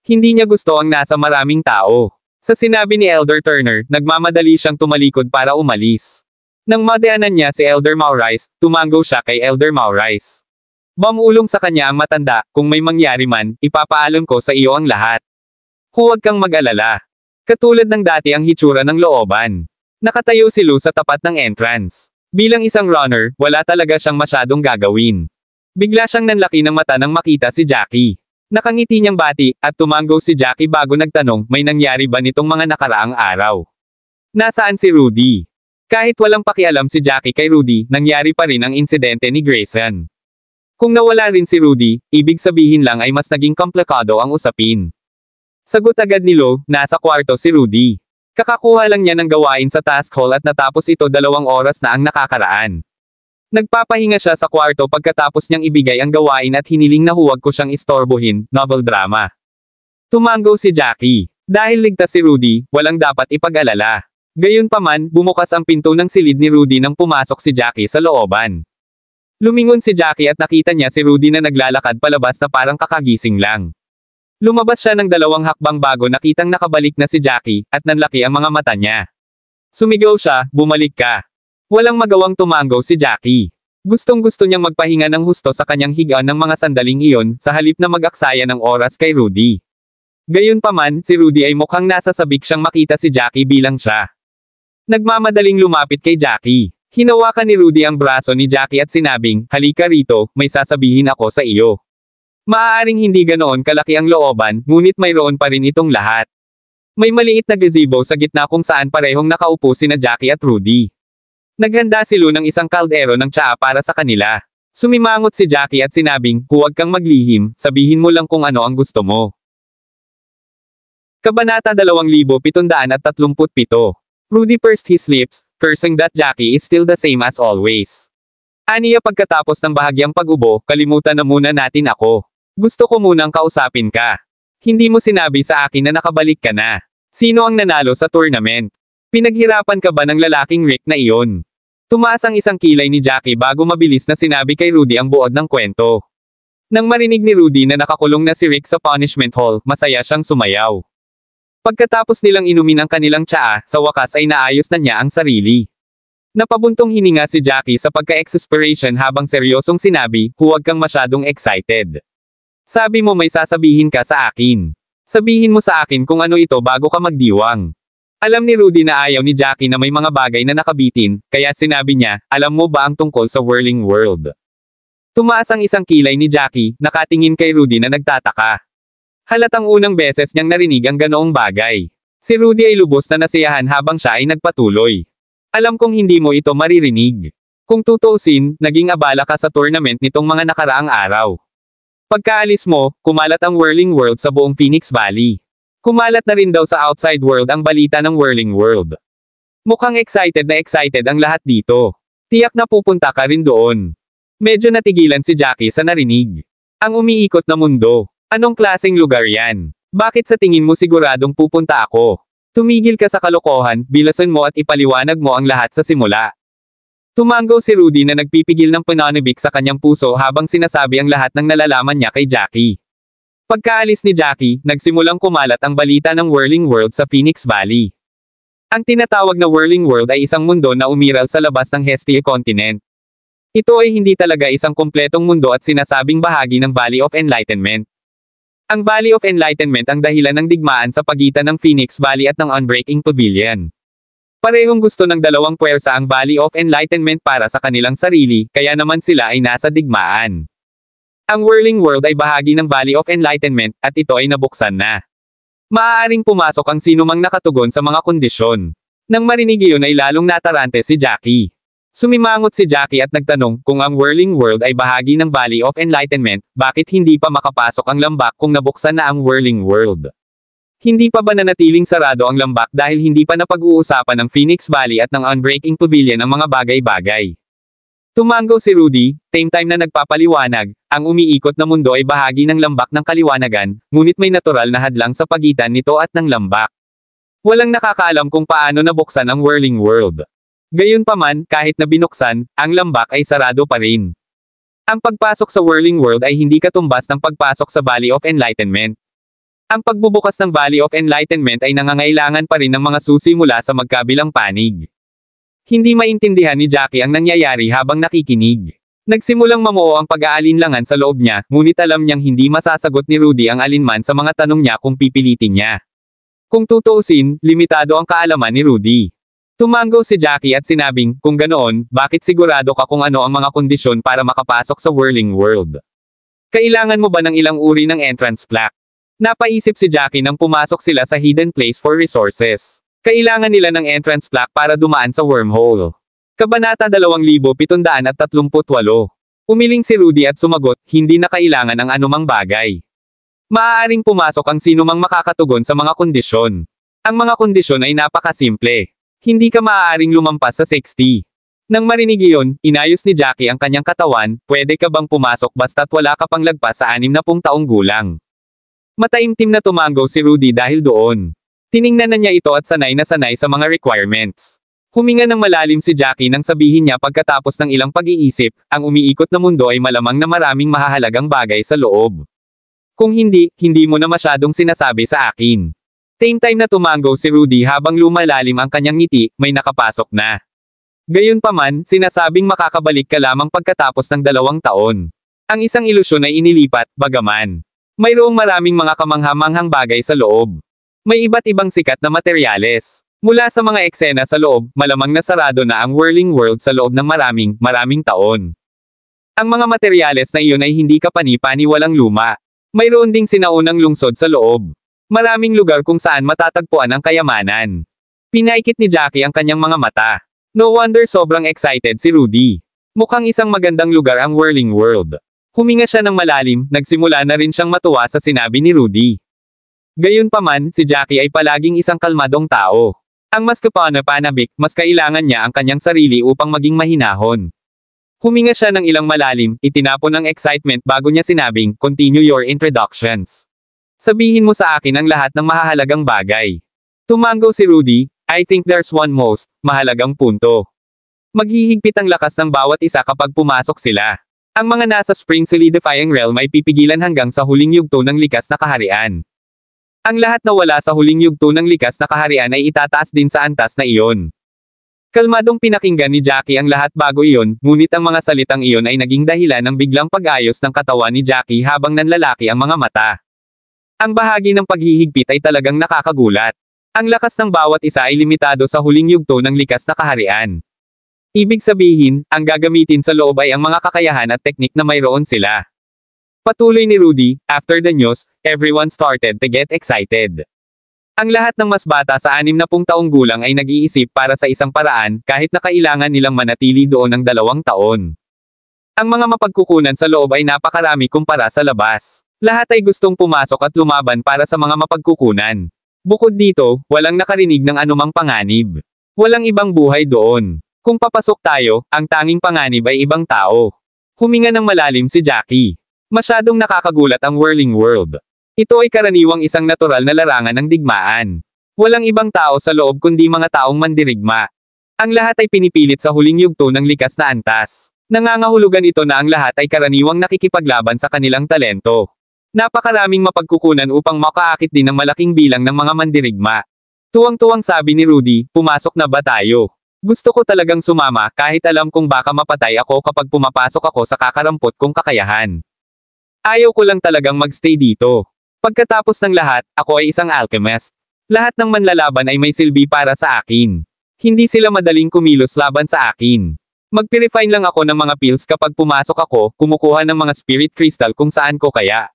Hindi niya gusto ang nasa maraming tao. Sa sinabi ni Elder Turner, nagmamadali siyang tumalikod para umalis. Nang madaanan niya si Elder Maurice, tumango siya kay Elder Maurice. Bamulong sa kanya ang matanda, kung may mangyari man, ipapaalam ko sa iyo ang lahat. Huwag kang mag-alala. Katulad ng dati ang hitsura ng looban. Nakatayo si Lou sa tapat ng entrance. Bilang isang runner, wala talaga siyang masyadong gagawin. Bigla siyang nanlaki ng mata nang makita si Jackie. Nakangiti niyang bati, at tumango si Jackie bago nagtanong, may nangyari ba nitong mga nakaraang araw? Nasaan si Rudy? Kahit walang pakialam si Jackie kay Rudy, nangyari pa rin ang insidente ni Grayson. Kung nawala rin si Rudy, ibig sabihin lang ay mas naging komplikado ang usapin. Sagot agad ni Lo, nasa kwarto si Rudy. Kakakuha lang niya ng gawain sa task hall at natapos ito 2 oras na ang nakakaraan. Nagpapahinga siya sa kwarto pagkatapos niyang ibigay ang gawain at hiniling na huwag ko siyang istorbohin, novel drama. Tumango si Jackie. Dahil ligtas si Rudy, walang dapat ipag-alala. Gayunpaman, bumukas ang pinto ng silid ni Rudy nang pumasok si Jackie sa looban. Lumingon si Jackie at nakita niya si Rudy na naglalakad palabas na parang kakagising lang. Lumabas siya ng 2 hakbang bago nakitang nakabalik na si Jackie, at nanlaki ang mga mata niya. Sumigaw siya, bumalik ka. Walang magawang tumango si Jackie. Gustong-gusto niyang magpahinga ng husto sa kanyang higaan ng mga sandaling iyon, sa halip na mag-aksaya ng oras kay Rudy. Gayunpaman, si Rudy ay mukhang nasa sabik siyang makita si Jackie bilang siya. Nagmamadaling lumapit kay Jackie. Hinawakan ni Rudy ang braso ni Jackie at sinabing, halika rito, may sasabihin ako sa iyo. Maaaring hindi ganoon kalaki ang looban, ngunit mayroon pa rin itong lahat. May maliit na gazebo sa gitna kung saan parehong nakaupo sina Jackie at Rudy. Naghanda si Lou ng isang kaldero ng tsaa para sa kanila. Sumimangot si Jackie at sinabing, huwag kang maglihim, sabihin mo lang kung ano ang gusto mo. Kabanata 2737. Rudy pursed his lips, cursing that Jackie is still the same as always. Aniya pagkatapos ng bahagyang pag-ubo, kalimutan na muna natin ako. Gusto ko munang kausapin ka. Hindi mo sinabi sa akin na nakabalik ka na. Sino ang nanalo sa tournament? Pinaghirapan ka ba ng lalaking Rick na iyon? Tumaas ang isang kilay ni Jackie bago mabilis na sinabi kay Rudy ang buod ng kwento. Nang marinig ni Rudy na nakakulong na si Rick sa punishment hall, masaya siyang sumayaw. Pagkatapos nilang inumin ang kanilang tsaa, sa wakas ay naayos na niya ang sarili. Napabuntong hininga si Jackie sa pagka-exasperation habang seryosong sinabi, huwag kang masyadong excited. Sabi mo may sasabihin ka sa akin. Sabihin mo sa akin kung ano ito bago ka magdiwang. Alam ni Rudy na ayaw ni Jackie na may mga bagay na nakabitin, kaya sinabi niya, alam mo ba ang tungkol sa whirling world? Tumaas ang isang kilay ni Jackie, nakatingin kay Rudy na nagtataka. Halatang unang beses niyang narinig ang ganoong bagay. Si Rudy ay lubos na nasiyahan habang siya ay nagpatuloy. Alam kong hindi mo ito maririnig. Kung tutuusin, naging abala ka sa tournament nitong mga nakaraang araw. Pagkaalis mo, kumalat ang whirling world sa buong Phoenix Valley. Kumalat na rin daw sa outside world ang balita ng whirling world. Mukhang excited na excited ang lahat dito. Tiyak na pupunta ka rin doon. Medyo natigilan si Jackie sa narinig. Ang umiikot na mundo. Anong klaseng lugar yan? Bakit sa tingin mo siguradong pupunta ako? Tumigil ka sa kalokohan, bilasan mo at ipaliwanag mo ang lahat sa simula. Tumanggaw si Rudy na nagpipigil ng pananabik sa kanyang puso habang sinasabi ang lahat ng nalalaman niya kay Jackie. Pagkaalis ni Jackie, nagsimulang kumalat ang balita ng whirling world sa Phoenix Valley. Ang tinatawag na whirling world ay isang mundo na umiral sa labas ng Hestia continent. Ito ay hindi talaga isang kumpletong mundo at sinasabing bahagi ng Valley of Enlightenment. Ang Valley of Enlightenment ang dahilan ng digmaan sa pagitan ng Phoenix Valley at ng Unbreaking Pavilion. Parehong gusto ng dalawang puwersa ang Valley of Enlightenment para sa kanilang sarili, kaya naman sila ay nasa digmaan. Ang whirling world ay bahagi ng Valley of Enlightenment, at ito ay nabuksan na. Maaaring pumasok ang sinumang nakatugon sa mga kondisyon. Nang marinig iyon ay lalong natarante si Jackie. Sumimangot si Jackie at nagtanong, kung ang whirling world ay bahagi ng Valley of Enlightenment, bakit hindi pa makapasok ang lambak kung nabuksan na ang whirling world? Hindi pa ba nanatiling sarado ang lambak dahil hindi pa napag-uusapan ng Phoenix Valley at ng Unbreaking Pavilion ang mga bagay-bagay? Tumanggaw si Rudy, same time na nagpapaliwanag, ang umiikot na mundo ay bahagi ng lambak ng kaliwanagan, ngunit may natural na hadlang sa pagitan nito at ng lambak. Walang nakakaalam kung paano nabuksan ang whirling world. Gayunpaman, kahit na binuksan, ang lambak ay sarado pa rin. Ang pagpasok sa whirling world ay hindi katumbas ng pagpasok sa Valley of Enlightenment. Ang pagbubukas ng Valley of Enlightenment ay nangangailangan pa rin ng mga susi mula sa magkabilang panig. Hindi maintindihan ni Jackie ang nangyayari habang nakikinig. Nagsimulang mamuo ang pag-aalinlangan sa loob niya, ngunit alam niyang hindi masasagot ni Rudy ang alinman sa mga tanong niya kung pipilitin niya. Kung tutuusin, limitado ang kaalaman ni Rudy. Tumanggaw si Jackie at sinabing, kung ganoon, bakit sigurado ka kung ano ang mga kondisyon para makapasok sa whirling world? Kailangan mo ba ng ilang uri ng entrance plaque? Napaisip si Jackie nang pumasok sila sa hidden place for resources. Kailangan nila ng entrance plaque para dumaan sa wormhole. Kabanata 2738. Umiling si Rudy at sumagot, hindi na kailangan ng anumang bagay. Maaaring pumasok ang sinumang makakatugon sa mga kondisyon. Ang mga kondisyon ay napakasimple. Hindi ka maaaring lumampas sa 60. Nang marinig iyon, inayos ni Jackie ang kanyang katawan, pwede ka bang pumasok basta't wala ka pang lagpas sa 60 taong gulang. Mataimtim na tumanggaw si Rudy dahil doon. Tiningnan na niya ito at sanay na sanay sa mga requirements. Huminga ng malalim si Jackie nang sabihin niya pagkatapos ng ilang pag-iisip, ang umiikot na mundo ay malamang na maraming mahahalagang bagay sa loob. Kung hindi, hindi mo na masyadong sinasabi sa akin. Same time na tumanggaw si Rudy habang lumalalim ang kanyang ngiti, may nakapasok na. Gayunpaman, sinasabing makakabalik ka lamang pagkatapos ng 2 taon. Ang isang ilusyon ay inilipat, bagaman. Mayroong maraming mga kamanghamanghang bagay sa loob. May iba't ibang sikat na materyales. Mula sa mga eksena sa loob, malamang na sarado na ang whirling world sa loob ng maraming taon. Ang mga materyales na iyon ay hindi kapani-paniwalang luma. Mayroon ding sinaunang lungsod sa loob. Maraming lugar kung saan matatagpuan ang kayamanan. Pinaikit ni Jackie ang kanyang mga mata. No wonder sobrang excited si Rudy. Mukhang isang magandang lugar ang Whirling World. Huminga siya ng malalim, nagsimula na rin siyang matuwa sa sinabi ni Rudy. Gayunpaman, si Jackie ay palaging isang kalmadong tao. Ang mas kapanapanabik, mas kailangan niya ang kanyang sarili upang maging mahinahon. Huminga siya ng ilang malalim, itinapon ang excitement bago niya sinabing, "Continue your introductions. Sabihin mo sa akin ang lahat ng mahahalagang bagay." Tumango si Rudy, "I think there's one most mahalagang punto. Maghihigpit ang lakas ng bawat isa kapag pumasok sila. Ang mga nasa Spring Solidifying Realm ay pipigilan hanggang sa huling yugto ng likas na kaharian. Ang lahat na wala sa huling yugto ng likas na kaharian ay itataas din sa antas na iyon." Kalmadong pinakinggan ni Jackie ang lahat bago iyon, ngunit ang mga salitang iyon ay naging dahilan ng biglang pag-ayos ng katawan ni Jackie habang nanlalaki ang mga mata. Ang bahagi ng paghihigpit ay talagang nakakagulat. Ang lakas ng bawat isa ay limitado sa huling yugto ng likas na kaharian. Ibig sabihin, ang gagamitin sa loob ay ang mga kakayahan at teknik na mayroon sila. Patuloy ni Rudy, "After the news, everyone started to get excited. Ang lahat ng mas bata sa 60 taong gulang ay nag-iisip para sa isang paraan, kahit na kailangan nilang manatili doon ng 2 taon. Ang mga mapagkukunan sa loob ay napakarami kumpara sa labas. Lahat ay gustong pumasok at lumaban para sa mga mapagkukunan. Bukod dito, walang nakarinig ng anumang panganib. Walang ibang buhay doon. Kung papasok tayo, ang tanging panganib ay ibang tao." Huminga ng malalim si Jackie. Masyadong nakakagulat ang Whirling World. Ito ay karaniwang isang natural na larangan ng digmaan. Walang ibang tao sa loob kundi mga taong mandirigma. Ang lahat ay pinipilit sa huling yugto ng likas na antas. Nangangahulugan ito na ang lahat ay karaniwang nakikipaglaban sa kanilang talento. Napakaraming mapagkukunan upang makaakit din ng malaking bilang ng mga mandirigma. Tuwang-tuwang sabi ni Rudy, "Pumasok na ba tayo? Gusto ko talagang sumama kahit alam kong baka mapatay ako kapag pumapasok ako sa kakarampot kong kakayahan. Ayaw ko lang talagang magstay dito. Pagkatapos ng lahat, ako ay isang alchemist. Lahat ng manlalaban ay may silbi para sa akin. Hindi sila madaling kumilos laban sa akin. Mag-purify lang ako ng mga pills kapag pumasok ako, kumukuha ng mga spirit crystal kung saan ko kaya.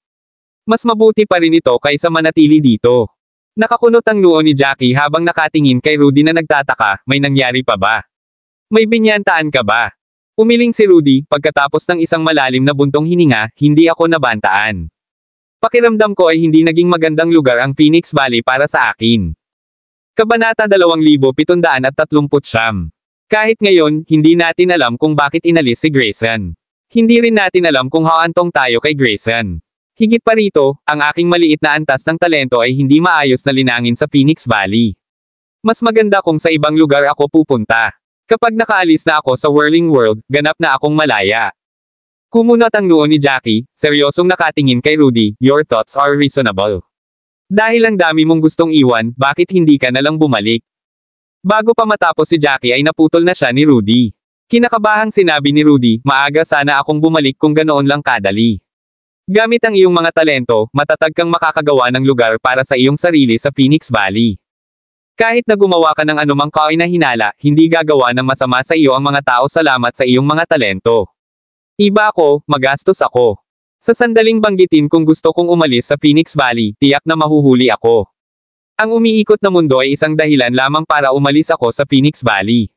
Mas mabuti pa rin ito kaysa manatili dito." Nakakunot ang noo ni Jackie habang nakatingin kay Rudy na nagtataka, "May nangyari pa ba? May binyantaan ka ba?" Umiling si Rudy, pagkatapos ng isang malalim na buntong hininga, "Hindi ako nabantaan. Pakiramdam ko ay hindi naging magandang lugar ang Phoenix Valley para sa akin." Kabanata 2739. Kahit ngayon, hindi natin alam kung bakit inalis si Grayson. Hindi rin natin alam kung haantong tayo kay Grayson. Higit pa rito, ang aking maliit na antas ng talento ay hindi maayos na linangin sa Phoenix Valley. Mas maganda kung sa ibang lugar ako pupunta. Kapag nakaalis na ako sa Whirling World, ganap na akong malaya. Kumunot ang noo ni Jackie, seryosong nakatingin kay Rudy, "Your thoughts are reasonable. Dahil ang dami mong gustong iwan, bakit hindi ka nalang bumalik?" Bago pa matapos si Jackie ay naputol na siya ni Rudy. Kinakabahang sinabi ni Rudy, "Maaga sana akong bumalik kung ganoon lang kadali. Gamit ang iyong mga talento, matatag kang makakagawa ng lugar para sa iyong sarili sa Phoenix Valley. Kahit na gumawa ka ng anumang kainahinala, hindi gagawa ng masama sa iyo ang mga tao salamat sa iyong mga talento. Iba ako, magastos ako. Sa sandaling banggitin kung gusto kong umalis sa Phoenix Valley, tiyak na mahuhuli ako. Ang umiikot na mundo ay isang dahilan lamang para umalis ako sa Phoenix Valley.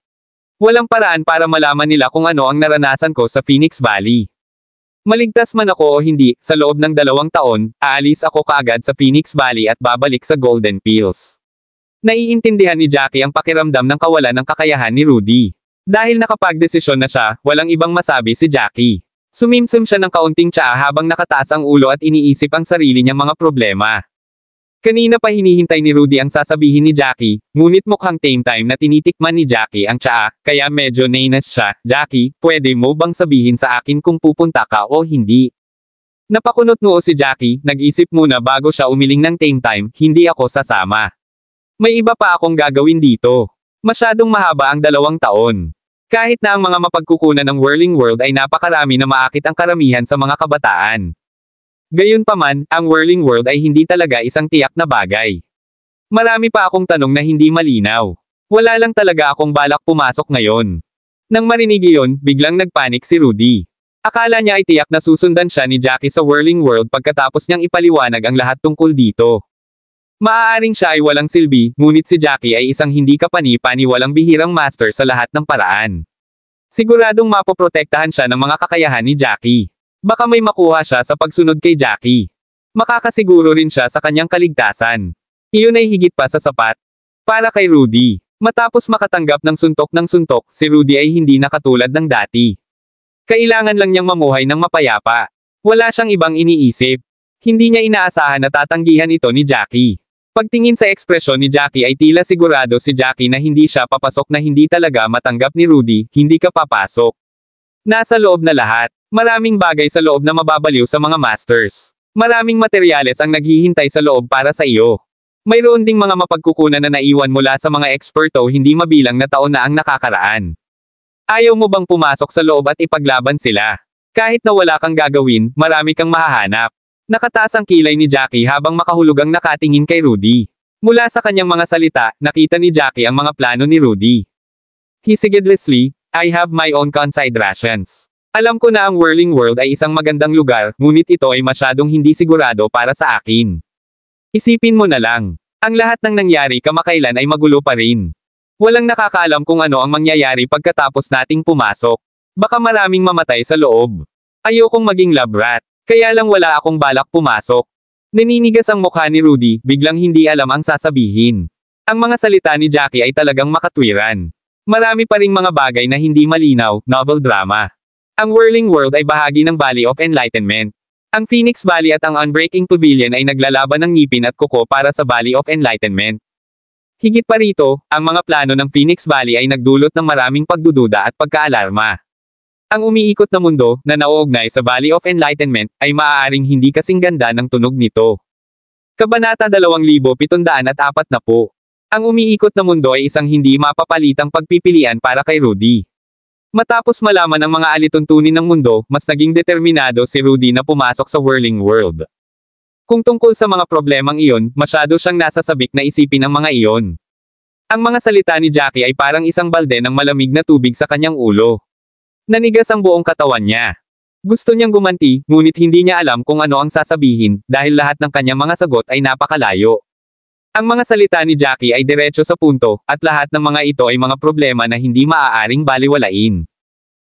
Walang paraan para malaman nila kung ano ang naranasan ko sa Phoenix Valley. Maligtas man ako o hindi, sa loob ng 2 taon, aalis ako kaagad sa Phoenix Valley at babalik sa Golden Pills." Naiintindihan ni Jackie ang pakiramdam ng kawalan ng kakayahan ni Rudy. Dahil nakapagdesisyon na siya, walang ibang masabi si Jackie. Sumimsim siya ng kaunting tsaa habang nakataas ang ulo at iniisip ang sarili niyang mga problema. Kanina pa hinihintay ni Rudy ang sasabihin ni Jackie, ngunit mukhang tame time na tinitikman ni Jackie ang tsaa, kaya medyo nainis siya. "Jackie, pwede mo bang sabihin sa akin kung pupunta ka o hindi?" Napakunot noo si Jackie, nag-isip muna bago siya umiling ng tame time, "Hindi ako sasama. May iba pa akong gagawin dito. Masyadong mahaba ang 2 taon. Kahit na ang mga mapagkukunan ng Whirling World ay napakarami na maakit ang karamihan sa mga kabataan. Gayunpaman, ang Whirling World ay hindi talaga isang tiyak na bagay. Marami pa akong tanong na hindi malinaw. Wala lang talaga akong balak pumasok ngayon." Nang marinig iyon, biglang nagpanik si Rudy. Akala niya ay tiyak na susundan siya ni Jackie sa Whirling World pagkatapos niyang ipaliwanag ang lahat tungkol dito. Maaaring siya ay walang silbi, ngunit si Jackie ay isang hindi kapani-paniwalang bihirang master sa lahat ng paraan. Siguradong mapoprotektahan siya ng mga kakayahan ni Jackie. Baka may makuha siya sa pagsunod kay Jackie. Makakasiguro rin siya sa kanyang kaligtasan. Iyon ay higit pa sa sapat. Para kay Rudy. Matapos makatanggap ng suntok, si Rudy ay hindi na katulad ng dati. Kailangan lang niyang mamuhay ng mapayapa. Wala siyang ibang iniisip. Hindi niya inaasahan na tatanggihan ito ni Jackie. Pagtingin sa ekspresyon ni Jackie ay tila sigurado si Jackie na hindi siya papasok na hindi talaga matanggap ni Rudy, hindi ka papasok. Nasa loob na lahat. Maraming bagay sa loob na mababaliw sa mga masters. Maraming materyales ang naghihintay sa loob para sa iyo. Mayroon ding mga mapagkukunan na naiwan mula sa mga eksperto hindi mabilang na taon na ang nakakaraan. Ayaw mo bang pumasok sa loob at ipaglaban sila? Kahit na wala kang gagawin, marami kang mahahanap. Nakataas ang kilay ni Jackie habang makahulugang nakatingin kay Rudy. Mula sa kanyang mga salita, nakita ni Jackie ang mga plano ni Rudy. He said, "Leslie, I have my own considerations. Alam ko na ang Whirling World ay isang magandang lugar, ngunit ito ay masyadong hindi sigurado para sa akin. Isipin mo na lang. Ang lahat ng nangyari kamakailan ay magulo pa rin. Walang nakakaalam kung ano ang mangyayari pagkatapos nating pumasok. Baka maraming mamatay sa loob. Ayokong maging lab rat. Kaya lang wala akong balak pumasok." Naninigas ang mukha ni Rudy, biglang hindi alam ang sasabihin. Ang mga salita ni Jackie ay talagang makatwiran. Marami pa ring mga bagay na hindi malinaw, novel drama. Ang Whirling World ay bahagi ng Valley of Enlightenment. Ang Phoenix Valley at ang Unbreaking Pavilion ay naglalaban ng ngipin at kuko para sa Valley of Enlightenment. Higit pa rito, ang mga plano ng Phoenix Valley ay nagdulot ng maraming pagdududa at pagkaalarma. Ang umiikot na mundo, na nauugnay sa Valley of Enlightenment, ay maaaring hindi kasing ganda ng tunog nito. Kabanata 2740. Ang umiikot na mundo ay isang hindi mapapalitang pagpipilian para kay Rudy. Matapos malaman ang mga alituntunin ng mundo, mas naging determinado si Rudy na pumasok sa Whirling World. Kung tungkol sa mga problemang iyon, masyado siyang nasasabik na isipin ang mga iyon. Ang mga salita ni Jackie ay parang isang balde ng malamig na tubig sa kanyang ulo. Nanigas ang buong katawan niya. Gusto niyang gumanti, ngunit hindi niya alam kung ano ang sasabihin, dahil lahat ng kanyang mga sagot ay napakalayo. Ang mga salita ni Jackie ay diretso sa punto, at lahat ng mga ito ay mga problema na hindi maaaring baliwalain.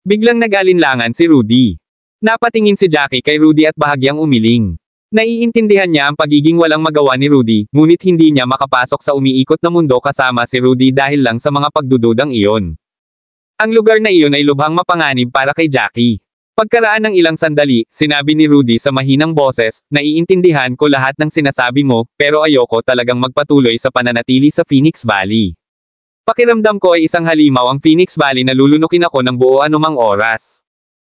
Biglang nag-alinlangan si Rudy. Napatingin si Jackie kay Rudy at bahagyang umiling. Naiintindihan niya ang pagiging walang magawa ni Rudy, ngunit hindi niya makapasok sa umiikot na mundo kasama si Rudy dahil lang sa mga pagdududang iyon. Ang lugar na iyon ay lubhang mapanganib para kay Jackie. Pagkaraan ng ilang sandali, sinabi ni Rudy sa mahinang boses, "Naiintindihan ko lahat ng sinasabi mo, pero ayoko talagang magpatuloy sa pananatili sa Phoenix Valley. Pakiramdam ko ay isang halimaw ang Phoenix Valley na lulunukin ako ng buo anumang oras.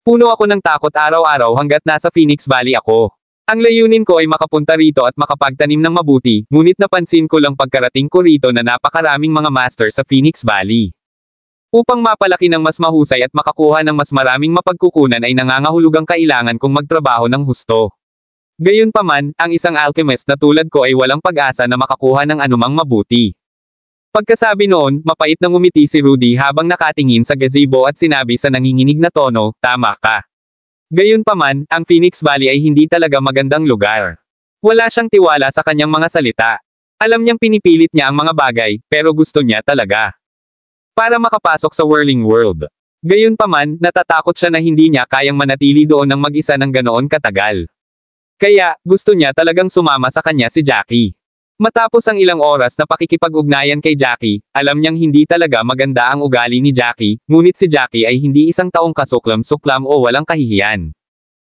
Puno ako ng takot araw-araw hanggat nasa Phoenix Valley ako. Ang layunin ko ay makapunta rito at makapagtanim ng mabuti, ngunit napansin ko lang pagkarating ko rito na napakaraming mga master sa Phoenix Valley. Upang mapalaki ng mas mahusay at makakuha ng mas maraming mapagkukunan ay nangangahulugang kailangan kong magtrabaho ng husto. Gayunpaman, ang isang alchemist na tulad ko ay walang pag-asa na makakuha ng anumang mabuti." Pagkasabi noon, mapait na ngumiti si Rudy habang nakatingin sa gazebo at sinabi sa nanginginig na tono, "Tama ka. Gayunpaman, ang Phoenix Valley ay hindi talaga magandang lugar." Wala siyang tiwala sa kanyang mga salita. Alam niyang pinipilit niya ang mga bagay, pero gusto niya talaga. Para makapasok sa Whirling World. Gayunpaman, natatakot siya na hindi niya kayang manatili doon ng mag-isa ng ganoon katagal. Kaya, gusto niya talagang sumama sa kanya si Jackie. Matapos ang ilang oras na pakikipag-ugnayan kay Jackie, alam niyang hindi talaga maganda ang ugali ni Jackie, ngunit si Jackie ay hindi isang taong kasuklam-suklam o walang kahihiyan.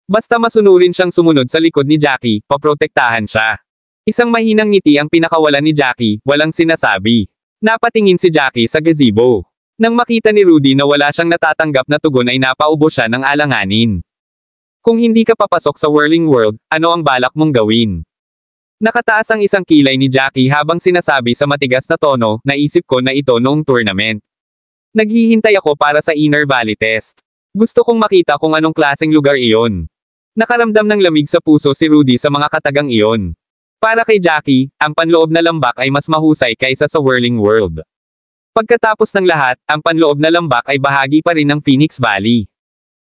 Basta masunurin siyang sumunod sa likod ni Jackie, paprotektahan siya. Isang mahinang ngiti ang pinakawalan ni Jackie, walang sinasabi. Napatingin si Jackie sa gazebo. Nang makita ni Rudy na wala siyang natatanggap na tugon ay napaubo siya ng alanganin. "Kung hindi ka papasok sa Whirling World, ano ang balak mong gawin?" Nakataas ang isang kilay ni Jackie habang sinasabi sa matigas na tono, "Naisip ko na ito noong tournament. Naghihintay ako para sa Inner Valley Test. Gusto kong makita kung anong klaseng lugar iyon." Nakaramdam ng lamig sa puso si Rudy sa mga katagang iyon. Para kay Jackie, ang panloob na lambak ay mas mahusay kaysa sa Whirling World. Pagkatapos ng lahat, ang panloob na lambak ay bahagi pa rin ng Phoenix Valley.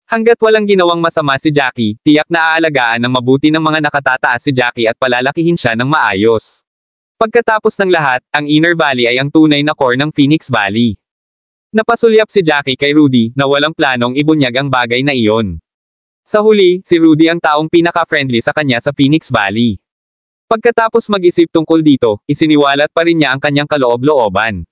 Hanggat walang ginawang masama si Jackie, tiyak na aalagaan ng mabuti ng mga nakatataas si Jackie at palalakihin siya ng maayos. Pagkatapos ng lahat, ang Inner Valley ay ang tunay na core ng Phoenix Valley. Napasulyap si Jackie kay Rudy na walang planong ibunyag ang bagay na iyon. Sa huli, si Rudy ang taong pinaka-friendly sa kanya sa Phoenix Valley. Pagkatapos mag-isip tungkol dito, isiniwalat pa rin niya ang kanyang kaloob-looban.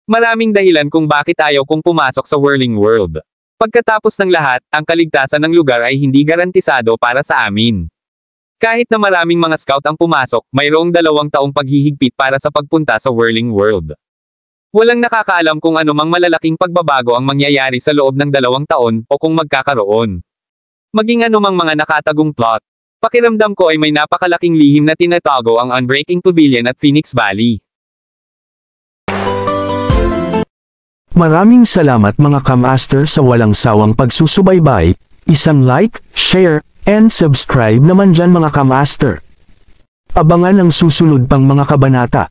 Maraming dahilan kung bakit ayaw kong pumasok sa Whirling World. Pagkatapos ng lahat, ang kaligtasan ng lugar ay hindi garantisado para sa amin. Kahit na maraming mga scout ang pumasok, mayroong 2 taong paghihigpit para sa pagpunta sa Whirling World. Walang nakakaalam kung anumang malalaking pagbabago ang mangyayari sa loob ng 2 taon o kung magkakaroon. Maging anumang mga nakatagong plot. Pakiramdam ko ay may napakalaking lihim na tinatago ang Unbreaking Pavilion at Phoenix Valley. Maraming salamat mga ka-master sa walang sawang pagsusubaybay, isang like, share, and subscribe naman dyan mga ka-master. Abangan ang susunod pang mga kabanata.